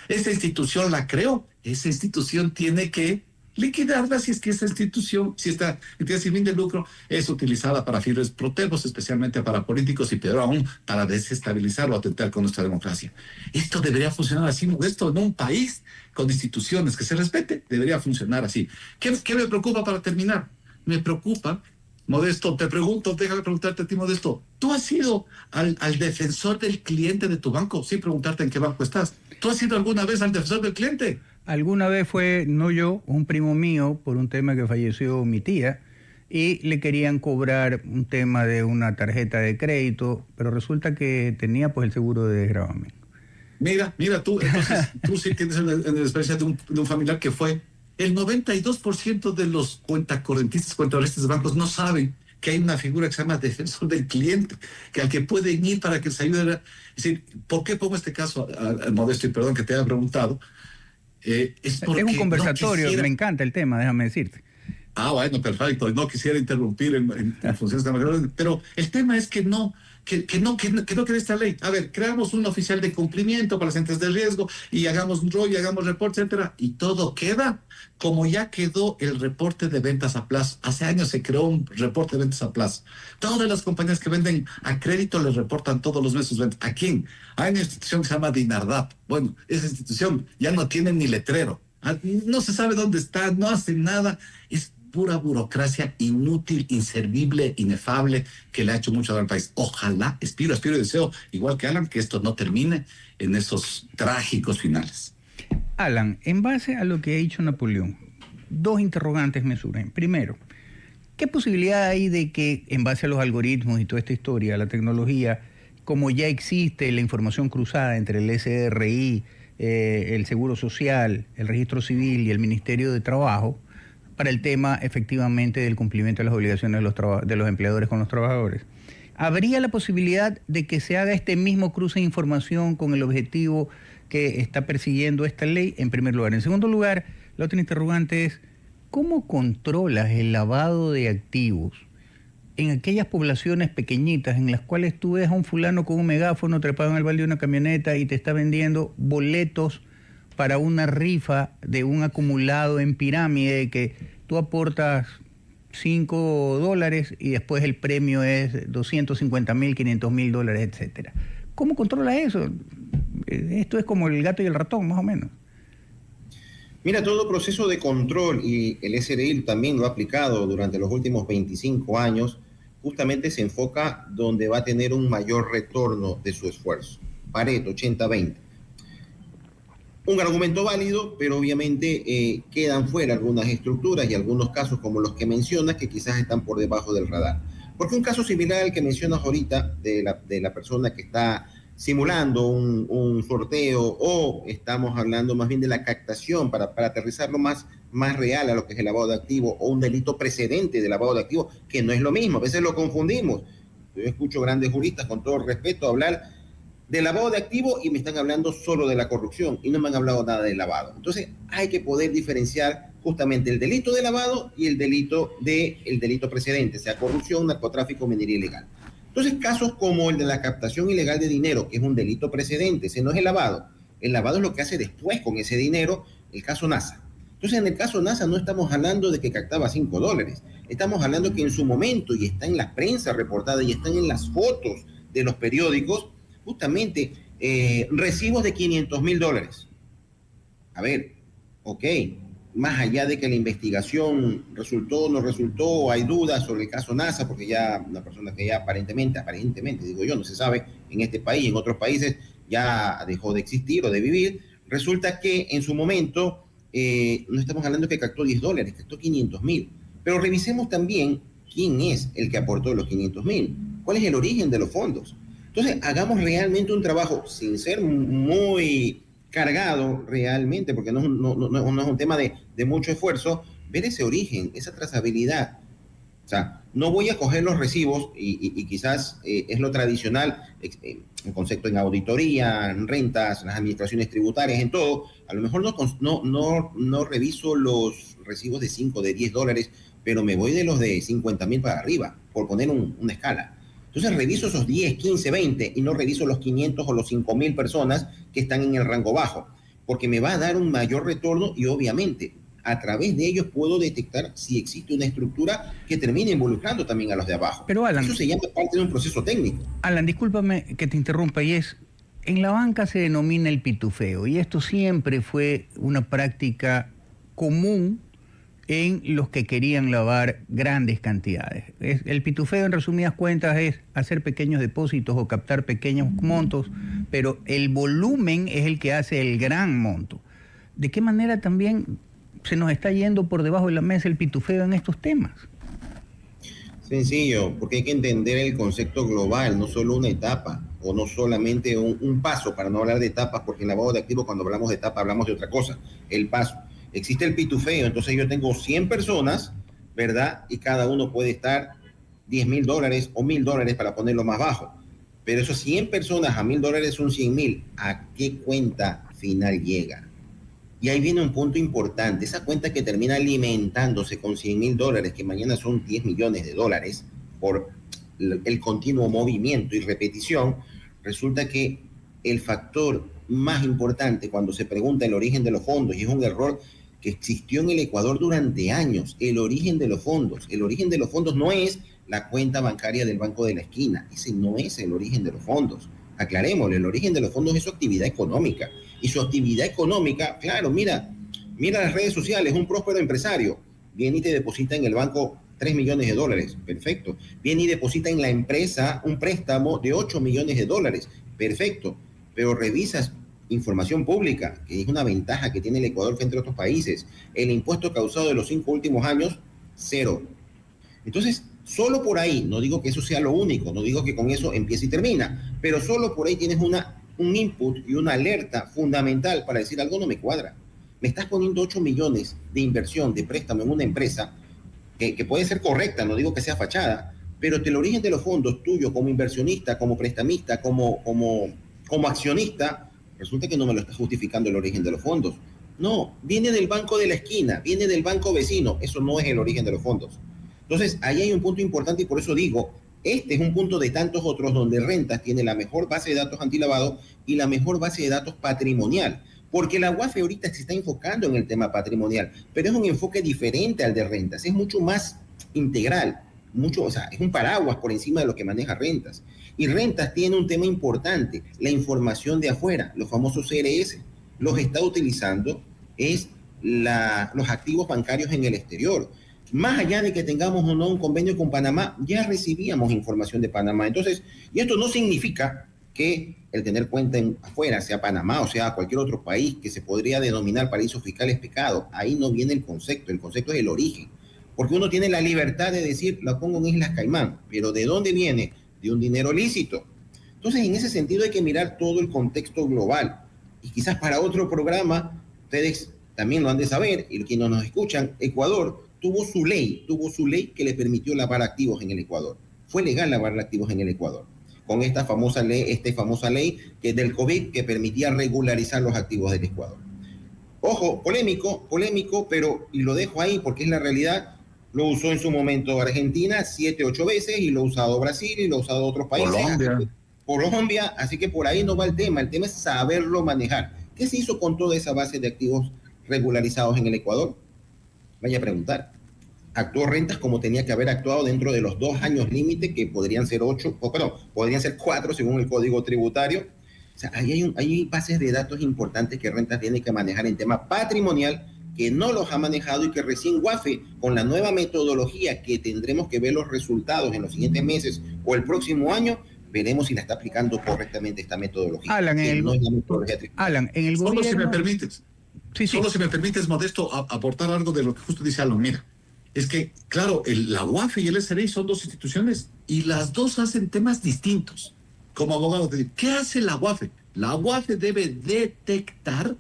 esa institución la creó, esa institución tiene que liquidarla si es que esta institución, si esta entidad sin fin de lucro es utilizada para fines protectos, especialmente para políticos y peor aún, para desestabilizar o atentar con nuestra democracia. Esto debería funcionar así, Modesto, en un país con instituciones que se respete, debería funcionar así. ¿Qué me preocupa para terminar? Me preocupa, Modesto, te pregunto, déjame preguntarte a ti, Modesto, ¿tú has ido al defensor del cliente de tu banco sin preguntarte en qué banco estás? ¿Tú has ido alguna vez al defensor del cliente? Alguna vez fue, no yo, un primo mío, por un tema que falleció mi tía, y le querían cobrar un tema de una tarjeta de crédito, pero resulta que tenía pues el seguro de desgravamen. Mira, tú, entonces, tú sí tienes la experiencia de un familiar que fue. El 92% de los cuentacorrentistas, cuentahoristas de bancos no saben que hay una figura que se llama defensor del cliente, que al que pueden ir para que les ayude. Es decir, ¿por qué pongo este caso, Modesto, y perdón que te haya preguntado? Es un conversatorio, me encanta el tema, déjame decirte. Bueno, perfecto. No quisiera interrumpir en funciones de... Pero el tema es que no quede esta ley. A ver, creamos un oficial de cumplimiento para las entes de riesgo y hagamos un rollo, hagamos reporte, etcétera, y todo queda como ya quedó el reporte de ventas a plazo. Hace años se creó un reporte de ventas a plazo. Todas las compañías que venden a crédito les reportan todos los meses sus ventas. ¿A quién? Hay una institución que se llama Dinardap. Bueno, esa institución ya no tiene ni letrero. No se sabe dónde está, no hace nada. Es pura burocracia inútil, inservible, inefable, que le ha hecho mucho daño al país. Ojalá, aspiro y deseo, igual que Alan, que esto no termine en esos trágicos finales. Alan, en base a lo que ha dicho Napoleón, dos interrogantes me surgen. Primero, ¿qué posibilidad hay de que, en base a los algoritmos y toda esta historia, la tecnología, como ya existe la información cruzada entre el SRI, el Seguro Social, el Registro Civil y el Ministerio de Trabajo, para el tema efectivamente del cumplimiento de las obligaciones de los empleadores con los trabajadores. ¿Habría la posibilidad de que se haga este mismo cruce de información con el objetivo que está persiguiendo esta ley, en primer lugar? En segundo lugar, la otra interrogante es, ¿cómo controlas el lavado de activos en aquellas poblaciones pequeñitas en las cuales tú ves a un fulano con un megáfono trepado en el balde de una camioneta y te está vendiendo boletos para una rifa de un acumulado en pirámide que tú aportas $5 y después el premio es 250,000, 500,000 dólares, etcétera? ¿Cómo controla eso? Esto es como el gato y el ratón, más o menos. Mira, todo proceso de control, y el SRI también lo ha aplicado durante los últimos 25 años, justamente se enfoca donde va a tener un mayor retorno de su esfuerzo. Pareto, 80-20. Un argumento válido, pero obviamente quedan fuera algunas estructuras y algunos casos como los que mencionas que quizás están por debajo del radar. Porque un caso similar al que mencionas ahorita de la persona que está simulando un sorteo, o estamos hablando más bien de la captación para aterrizarlo más real a lo que es el lavado de activos, o un delito precedente de lavado de activos, que no es lo mismo, a veces lo confundimos. Yo escucho grandes juristas, con todo respeto, hablar de lavado de activos y me están hablando solo de la corrupción y no me han hablado nada de lavado. Entonces hay que poder diferenciar justamente el delito de lavado y el delito precedente, sea corrupción, narcotráfico, minería ilegal. Entonces, casos como el de la captación ilegal de dinero, que es un delito precedente, ese no es el lavado. El lavado es lo que hace después con ese dinero, el caso NASA. Entonces, en el caso NASA no estamos hablando de que captaba $5. Estamos hablando que en su momento, y está en la prensa reportada, y están en las fotos de los periódicos, justamente recibos de $500,000. A ver, ok, más allá de que la investigación resultó o no resultó, hay dudas sobre el caso NASA, porque ya una persona que ya aparentemente, digo yo, no se sabe en este país, en otros países ya dejó de existir o de vivir, resulta que en su momento no estamos hablando que captó $10, captó 500,000. Pero revisemos también quién es el que aportó los 500,000, cuál es el origen de los fondos. Entonces, hagamos realmente un trabajo sin ser muy cargado realmente, porque no es un tema de mucho esfuerzo, ver ese origen, esa trazabilidad. O sea, no voy a coger los recibos y quizás es lo tradicional, el concepto en auditoría, en rentas, en las administraciones tributarias, en todo. A lo mejor no reviso los recibos de 5, de $10, pero me voy de los de 50,000 para arriba, por poner una escala. Entonces reviso esos 10, 15, 20 y no reviso los 500 o los 5,000 personas que están en el rango bajo, porque me va a dar un mayor retorno y obviamente a través de ellos puedo detectar si existe una estructura que termine involucrando también a los de abajo. Pero Alan, eso se llama parte de un proceso técnico. Alan, discúlpame que te interrumpa, y es, en la banca se denomina el pitufeo, y esto siempre fue una práctica común en los que querían lavar grandes cantidades. El pitufeo, en resumidas cuentas, es hacer pequeños depósitos o captar pequeños montos, pero el volumen es el que hace el gran monto. ¿De qué manera también se nos está yendo por debajo de la mesa el pitufeo en estos temas? Sencillo, porque hay que entender el concepto global, no solo una etapa, o no solamente un paso, para no hablar de etapas, porque en lavado de activos, cuando hablamos de etapa, hablamos de otra cosa, el paso. Existe el pitufeo, entonces yo tengo 100 personas, ¿verdad? Y cada uno puede estar $10,000 o $1,000 para ponerlo más bajo. Pero esos 100 personas a $1,000 son 100,000. ¿A qué cuenta final llega? Y ahí viene un punto importante. Esa cuenta que termina alimentándose con $100,000, que mañana son $10 millones por el continuo movimiento y repetición, resulta que el factor más importante cuando se pregunta el origen de los fondos, y es un error que existió en el Ecuador durante años, el origen de los fondos. El origen de los fondos no es la cuenta bancaria del banco de la esquina, ese no es el origen de los fondos. Aclarémoslo, el origen de los fondos es su actividad económica. Y su actividad económica, claro, mira las redes sociales, un próspero empresario viene y te deposita en el banco $3 millones, perfecto. Viene y deposita en la empresa un préstamo de $8 millones, perfecto. Pero revisas información pública, que es una ventaja que tiene el Ecuador frente a otros países. El impuesto causado de los 5 últimos años, 0. Entonces, Solo por ahí, no digo que eso sea lo único, no digo que con eso empiece y termina, pero solo por ahí tienes un input y una alerta fundamental para decir algo no me cuadra. Me estás poniendo 8 millones de inversión, de préstamo en una empresa que puede ser correcta, no digo que sea fachada, pero el origen de los fondos tuyo como inversionista, como prestamista, como accionista, resulta que no me lo está justificando el origen de los fondos. No, viene del banco de la esquina, viene del banco vecino, eso no es el origen de los fondos. Entonces, ahí hay un punto importante y por eso digo, este es un punto de tantos otros donde Rentas tiene la mejor base de datos antilavado y la mejor base de datos patrimonial. Porque la UAFE ahorita se está enfocando en el tema patrimonial, pero es un enfoque diferente al de Rentas, es mucho más integral, o sea, es un paraguas por encima de lo que maneja Rentas. Y Rentas tiene un tema importante, la información de afuera, los famosos CRS, los está utilizando es los activos bancarios en el exterior. Más allá de que tengamos o no un convenio con Panamá, ya recibíamos información de Panamá. Entonces, y esto no significa que el tener cuenta afuera, sea Panamá o sea cualquier otro país que se podría denominar paraíso fiscal, es pecado. Ahí no viene el concepto es el origen. Porque uno tiene la libertad de decir, la pongo en Islas Caimán, pero ¿de dónde viene? De un dinero lícito. Entonces, en ese sentido hay que mirar todo el contexto global. Y quizás para otro programa, ustedes también lo han de saber, y quienes nos escuchan, Ecuador tuvo su ley que le permitió lavar activos en el Ecuador. Fue legal lavar activos en el Ecuador, con esta famosa ley que del COVID que permitía regularizar los activos del Ecuador. Ojo, polémico, pero, y lo dejo ahí porque es la realidad, lo usó en su momento Argentina 7, 8 veces, y lo ha usado Brasil, y lo ha usado otros países. Colombia, así que por ahí no va el tema es saberlo manejar. ¿Qué se hizo con toda esa base de activos regularizados en el Ecuador? Vaya a preguntar. Actuó Rentas como tenía que haber actuado dentro de los 2 años límite, que podrían ser 4 según el Código Tributario. O sea, ahí hay bases de datos importantes que Rentas tiene que manejar en tema patrimonial, que no los ha manejado y que recién UAFE, con la nueva metodología que tendremos que ver los resultados en los siguientes meses o el próximo año, veremos si la está aplicando correctamente esta metodología. Alan, en el Solo gobierno... si me permites. Sí. Solo si me permites, Modesto, aportar algo de lo que justo dice Alan. Mira, es que, claro, la UAFE y el SRI son 2 instituciones y las 2 hacen temas distintos. Como abogado te digo, ¿qué hace la UAFE? La UAFE debe detectar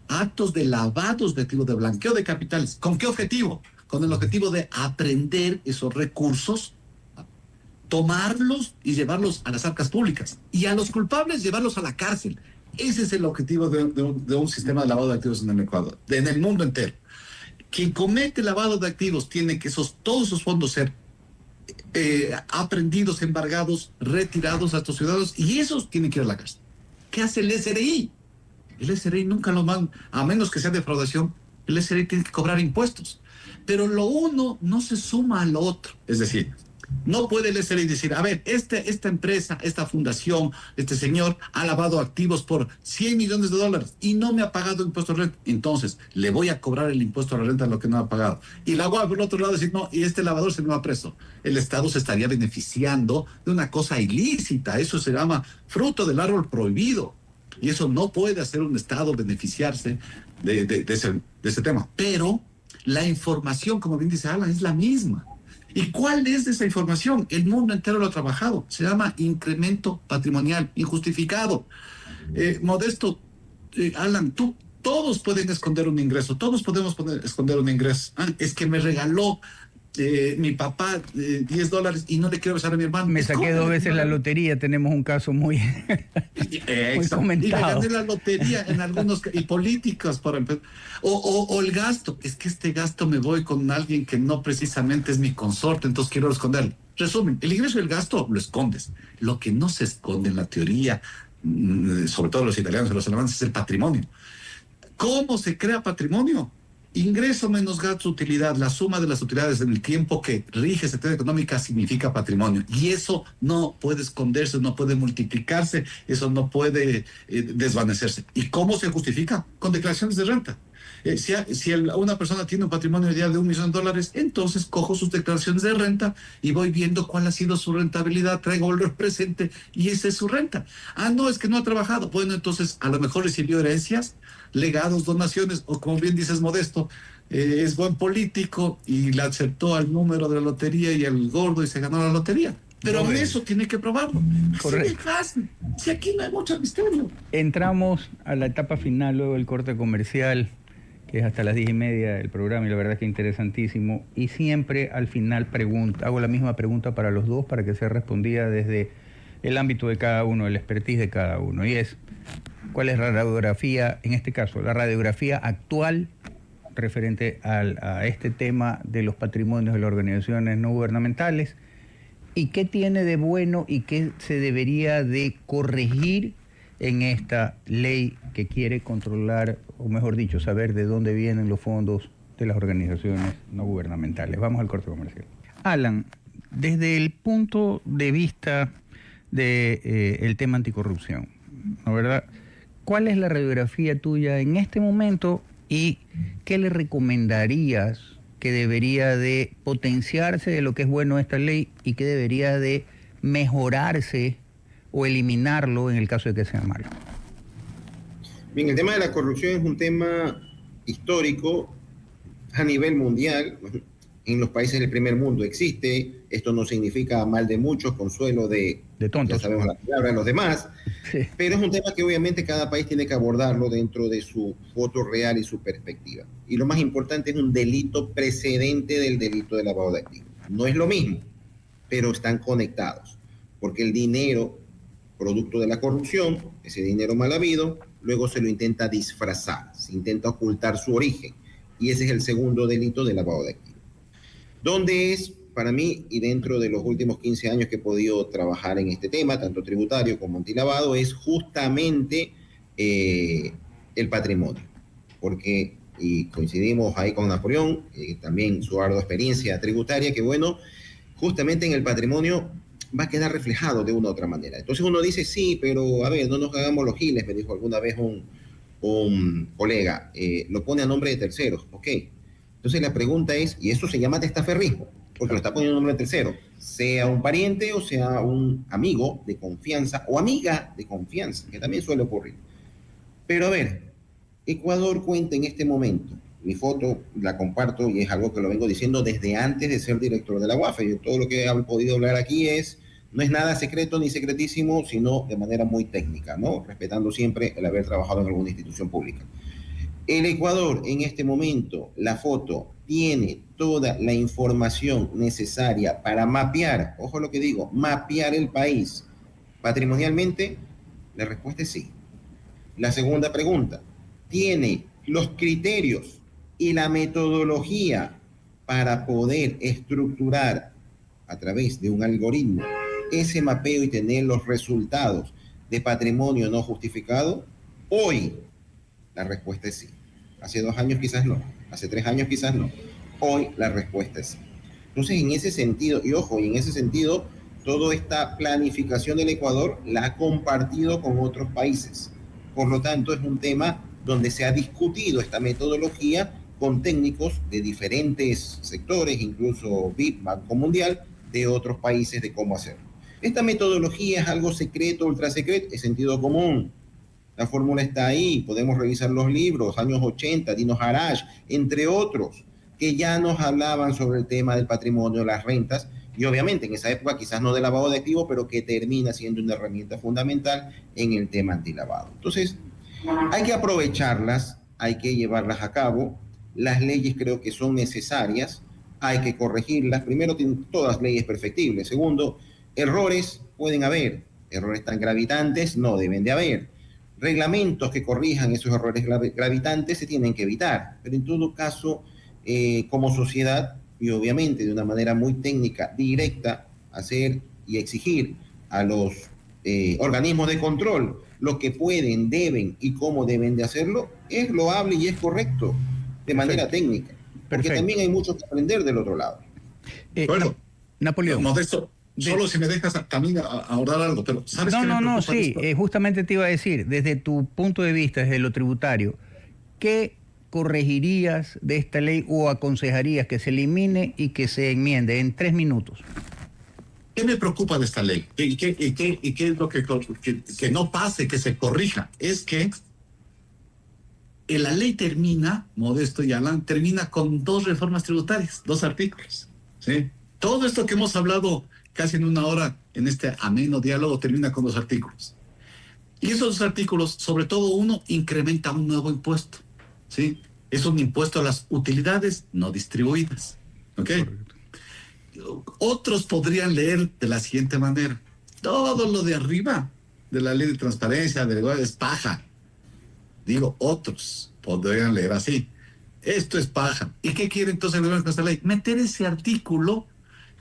actos de lavados de activos, de blanqueo de capitales. ¿Con qué objetivo? Con el objetivo de aprender esos recursos, tomarlos y llevarlos a las arcas públicas. Y a los culpables llevarlos a la cárcel. Ese es el objetivo de un sistema de lavado de activos en el Ecuador, en el mundo entero. Quien comete lavado de activos tiene que todos esos fondos ser aprendidos, embargados, retirados a estos ciudadanos, y esos tienen que ir a la cárcel. ¿Qué hace el SRI? El SRI nunca lo manda, a menos que sea defraudación, el SRI tiene que cobrar impuestos. Pero lo uno no se suma al otro. Es decir, no puede el SRI decir, a ver, esta empresa, esta fundación, este señor ha lavado activos por $100 millones y no me ha pagado impuesto a renta. Entonces, le voy a cobrar el impuesto a la renta de lo que no ha pagado. Y la UAF, por el otro lado, decir, no, y este lavador se me va preso. El Estado se estaría beneficiando de una cosa ilícita. Eso se llama fruto del árbol prohibido. Y eso no puede hacer un Estado beneficiarse de ese tema. Pero la información, como bien dice Alan, es la misma. ¿Y cuál es esa información? El mundo entero lo ha trabajado. Se llama incremento patrimonial injustificado. Modesto, Alan, todos pueden esconder un ingreso. Todos podemos esconder un ingreso. Es que me regaló mi papá $10 y no le quiero besar a mi hermano. Me saqué 2 veces la lotería. Tenemos un caso muy, muy comentado. Y me gané la lotería en algunos, y políticos, por ejemplo. O el gasto. Es que este gasto me voy con alguien que no precisamente es mi consorte, entonces quiero esconderlo. Resumen, el ingreso y el gasto lo escondes. Lo que no se esconde en la teoría, sobre todo los italianos y los alemanes, es el patrimonio. ¿Cómo se crea patrimonio? Ingreso menos gasto, utilidad, la suma de las utilidades en el tiempo que rige esa actividad económica significa patrimonio. Y eso no puede esconderse, no puede multiplicarse, eso no puede desvanecerse. ¿Y cómo se justifica? Con declaraciones de renta. Una persona tiene un patrimonio ideal de $1.000.000, entonces cojo sus declaraciones de renta y voy viendo cuál ha sido su rentabilidad, traigo el presente y esa es su renta. No, es que no ha trabajado. Bueno, entonces a lo mejor recibió herencias, legados, donaciones, o como bien dices, Modesto, es buen político y le aceptó al número de la lotería y el gordo y se ganó la lotería. Pero en eso tiene que probarlo. Correcto. Así de fácil. Si aquí no hay mucho misterio. Entramos a la etapa final, luego del corte comercial, que es hasta las 10:30 del programa, y la verdad que interesantísimo. Y siempre al final hago la misma pregunta para los dos, para que sea respondida desde el ámbito de cada uno, el expertise de cada uno. Y es, ¿cuál es la radiografía, en este caso, la radiografía actual referente a este tema de los patrimonios de las organizaciones no gubernamentales? ¿Y qué tiene de bueno y qué se debería de corregir en esta ley que quiere controlar, o mejor dicho, saber de dónde vienen los fondos de las organizaciones no gubernamentales? Vamos al corte comercial. Alan, desde el punto de vista del tema anticorrupción, ¿no, verdad? ¿Cuál es la radiografía tuya en este momento y qué le recomendarías que debería de potenciarse de lo que es bueno esta ley y que debería de mejorarse o eliminarlo en el caso de que sea malo? Bien, el tema de la corrupción es un tema histórico a nivel mundial. En los países del primer mundo existe. Esto no significa mal de muchos, consuelo de tontos. Ya sabemos la palabra de los demás. Sí. Pero es un tema que obviamente cada país tiene que abordarlo dentro de su foto real y su perspectiva. Y lo más importante, es un delito precedente del delito de lavado de activos. No es lo mismo, pero están conectados. Porque el dinero producto de la corrupción, ese dinero mal habido, luego se lo intenta disfrazar, se intenta ocultar su origen. Y ese es el segundo delito de lavado de activos. ¿Dónde es, para mí, y dentro de los últimos 15 años que he podido trabajar en este tema, tanto tributario como antilavado, es justamente el patrimonio? Porque, y coincidimos ahí con Napoleón, también su ardua experiencia tributaria, que bueno, justamente en el patrimonio va a quedar reflejado de una u otra manera. Entonces uno dice, sí, pero a ver, no nos hagamos los giles, me dijo alguna vez un colega, lo pone a nombre de terceros, ok. Entonces la pregunta es, y eso se llama testaferrismo, porque lo está poniendo a nombre de tercero, sea un pariente o sea un amigo de confianza o amiga de confianza, que también suele ocurrir. Pero a ver, Ecuador cuenta en este momento, mi foto la comparto y es algo que lo vengo diciendo desde antes de ser director de la UAFE, y todo lo que he podido hablar aquí no es nada secreto ni secretísimo, sino de manera muy técnica, ¿no? Respetando siempre el haber trabajado en alguna institución pública. El Ecuador, en este momento, la foto tiene toda la información necesaria para mapear, ojo lo que digo, mapear el país patrimonialmente. La respuesta es sí. La segunda pregunta, ¿tiene los criterios y la metodología para poder estructurar a través de un algoritmo ese mapeo y tener los resultados de patrimonio no justificado? Hoy la respuesta es sí. Hace 2 años quizás no, hace 3 años quizás no. Hoy la respuesta es sí. Entonces, en ese sentido, y ojo, y en ese sentido, toda esta planificación del Ecuador la ha compartido con otros países. Por lo tanto, es un tema donde se ha discutido esta metodología con técnicos de diferentes sectores, incluso BIP, Banco Mundial, de otros países, de cómo hacerlo. Esta metodología es algo secreto, ultra secreto, es sentido común. La fórmula está ahí, podemos revisar los libros, años 80, Dino Haraj, entre otros, que ya nos hablaban sobre el tema del patrimonio, las rentas, y obviamente en esa época quizás no de lavado de activos, pero que termina siendo una herramienta fundamental en el tema antilavado. Entonces, hay que aprovecharlas, hay que llevarlas a cabo. Las leyes creo que son necesarias, hay que corregirlas. Primero, tienen todas leyes perfectibles. Segundo, errores pueden haber, errores tan gravitantes no deben de haber. Reglamentos que corrijan esos errores gravitantes se tienen que evitar, pero en todo caso, como sociedad, y obviamente de una manera muy técnica, directa, hacer y exigir a los organismos de control lo que pueden, deben y cómo deben de hacerlo, es loable y es correcto de manera técnica, porque también hay mucho que aprender del otro lado. Bueno, Napoleón. Modesto, solo si me dejas también ahorrar algo, pero ¿sabes qué? No, sí, justamente te iba a decir, desde tu punto de vista, desde lo tributario, ¿qué corregirías de esta ley o aconsejarías que se elimine y que se enmiende en 3 minutos? ¿Qué me preocupa de esta ley? ¿Y qué es lo que no pase, que se corrija? Es que la ley termina, Modesto y Alan, termina con 2 reformas tributarias, 2 artículos, ¿sí? Todo esto que hemos hablado casi en una hora en este ameno diálogo termina con 2 artículos. Y esos 2 artículos, sobre todo uno, incrementa un nuevo impuesto, ¿sí? Es un impuesto a las utilidades no distribuidas, ¿ok? Correcto. Otros podrían leer de la siguiente manera: todo lo de arriba de la ley de transparencia es paja. Digo, otros podrían leer así: esto es paja. ¿Y qué quiere entonces el gobierno con esta ley? Meter ese artículo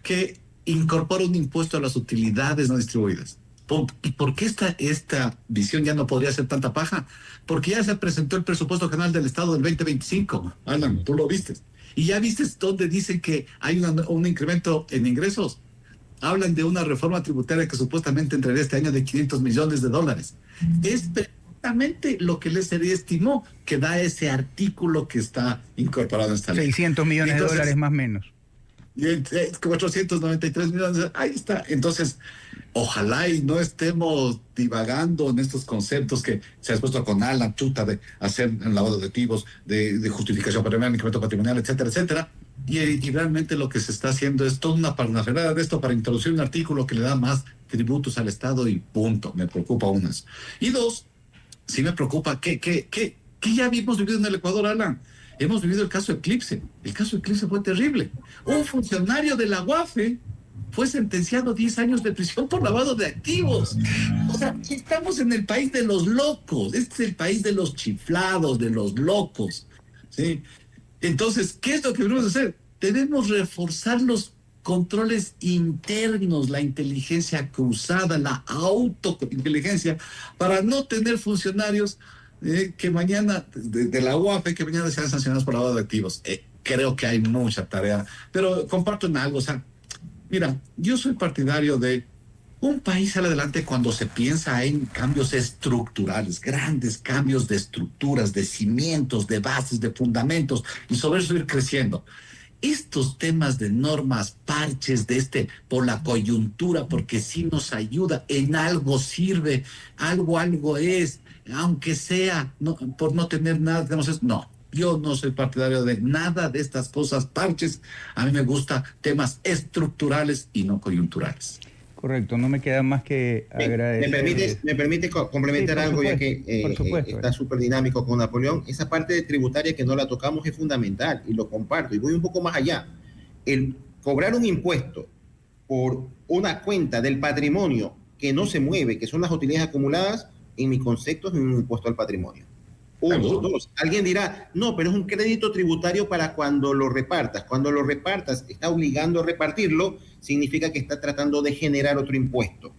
que incorpora un impuesto a las utilidades no distribuidas. ¿Y por qué esta visión ya no podría ser tanta paja? Porque ya se presentó el presupuesto general del Estado del 2025. Alan, tú lo viste. Y ya viste dónde dicen que hay un incremento en ingresos. Hablan de una reforma tributaria que supuestamente entraría este año de $500 millones. Es precisamente lo que les estimó que da ese artículo que está incorporado en esta ley. 600 millones de dólares más o menos. Y 493 millones, ahí está. Entonces, ojalá y no estemos divagando en estos conceptos que se ha expuesto con Alan Chuta de hacer lavado de activos, de justificación patrimonial, incremento patrimonial, etcétera, etcétera. Y realmente lo que se está haciendo es toda una parnafernada de esto para introducir un artículo que le da más tributos al Estado y punto. Me preocupa unas. Y 2, sí me preocupa que ya habíamos vivido en el Ecuador, Alan. Hemos vivido el caso Eclipse. El caso Eclipse fue terrible. Un funcionario de la UAFE fue sentenciado a 10 años de prisión por lavado de activos. O sea, estamos en el país de los locos. Este es el país de los chiflados, de los locos, ¿sí? Entonces, ¿qué es lo que debemos hacer? Debemos reforzar los controles internos, la inteligencia cruzada, la autointeligencia, para no tener funcionarios que mañana, de la UAFE, que mañana sean sancionados por lavado de activos. Creo que hay mucha tarea, pero comparto en algo. O sea, mira, yo soy partidario de un país sale adelante cuando se piensa en cambios estructurales, grandes cambios de estructuras, de cimientos, de bases, de fundamentos, y sobre eso ir creciendo. Estos temas de normas, parches por la coyuntura, porque sí nos ayuda, en algo sirve, algo es, aunque sea, no, por no tener nada, no. Yo no soy partidario de nada de estas cosas, parches. A mí me gustan temas estructurales y no coyunturales. Correcto, no me queda más que agradecer. ¿Me permite complementar algo, ya que está súper dinámico con Napoleón? Esa parte de tributaria que no la tocamos es fundamental y lo comparto. Y voy un poco más allá. El cobrar un impuesto por una cuenta del patrimonio que no se mueve, que son las utilidades acumuladas, en mi concepto es un impuesto al patrimonio. 1, 2. Alguien dirá, no, pero es un crédito tributario para cuando lo repartas. Cuando lo repartas, está obligando a repartirlo, significa que está tratando de generar otro impuesto.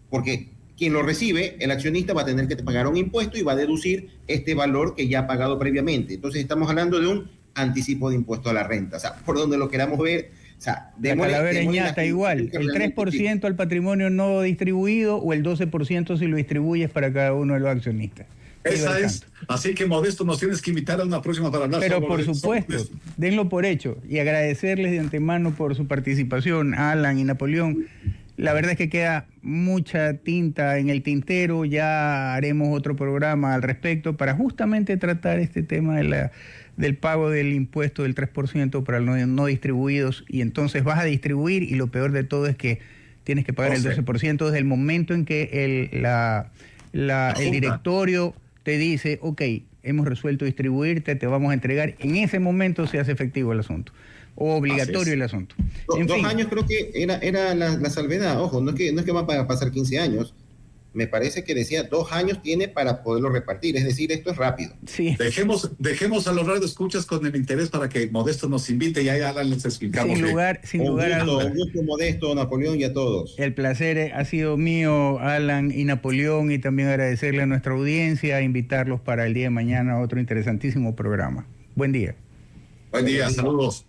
Porque quien lo recibe, el accionista, va a tener que pagar un impuesto y va a deducir este valor que ya ha pagado previamente. Entonces estamos hablando de un anticipo de impuesto a la renta. O sea, por donde lo queramos ver, o sea, la calavera ñata igual, el 3% al patrimonio no distribuido o el 12% si lo distribuyes para cada uno de los accionistas. Esa es. Así que, Modesto, nos tienes que invitar a una próxima para hablar. Pero por supuesto, denlo por hecho y agradecerles de antemano por su participación, Alan y Napoleón. La verdad es que queda mucha tinta en el tintero. Ya haremos otro programa al respecto para justamente tratar este tema del pago del impuesto del 3% para los no distribuidos, y entonces vas a distribuir y lo peor de todo es que tienes que pagar el 12% desde el momento en que el directorio te dice, ok, hemos resuelto distribuirte, te vamos a entregar. En ese momento se hace efectivo el asunto, o obligatorio el asunto. En 2 años creo que era la salvedad. Ojo, no es que va a pasar 15 años. Me parece que decía 2 años tiene para poderlo repartir. Es decir, esto es rápido. Sí. Dejemos a los radioescuchas con el interés para que Modesto nos invite y ahí les explicamos. Sin lugar a dudas. Un gusto, Modesto, Napoleón y a todos. El placer ha sido mío, Alan y Napoleón, y también agradecerle a nuestra audiencia, invitarlos para el día de mañana a otro interesantísimo programa. Buen día. Buen día, saludos.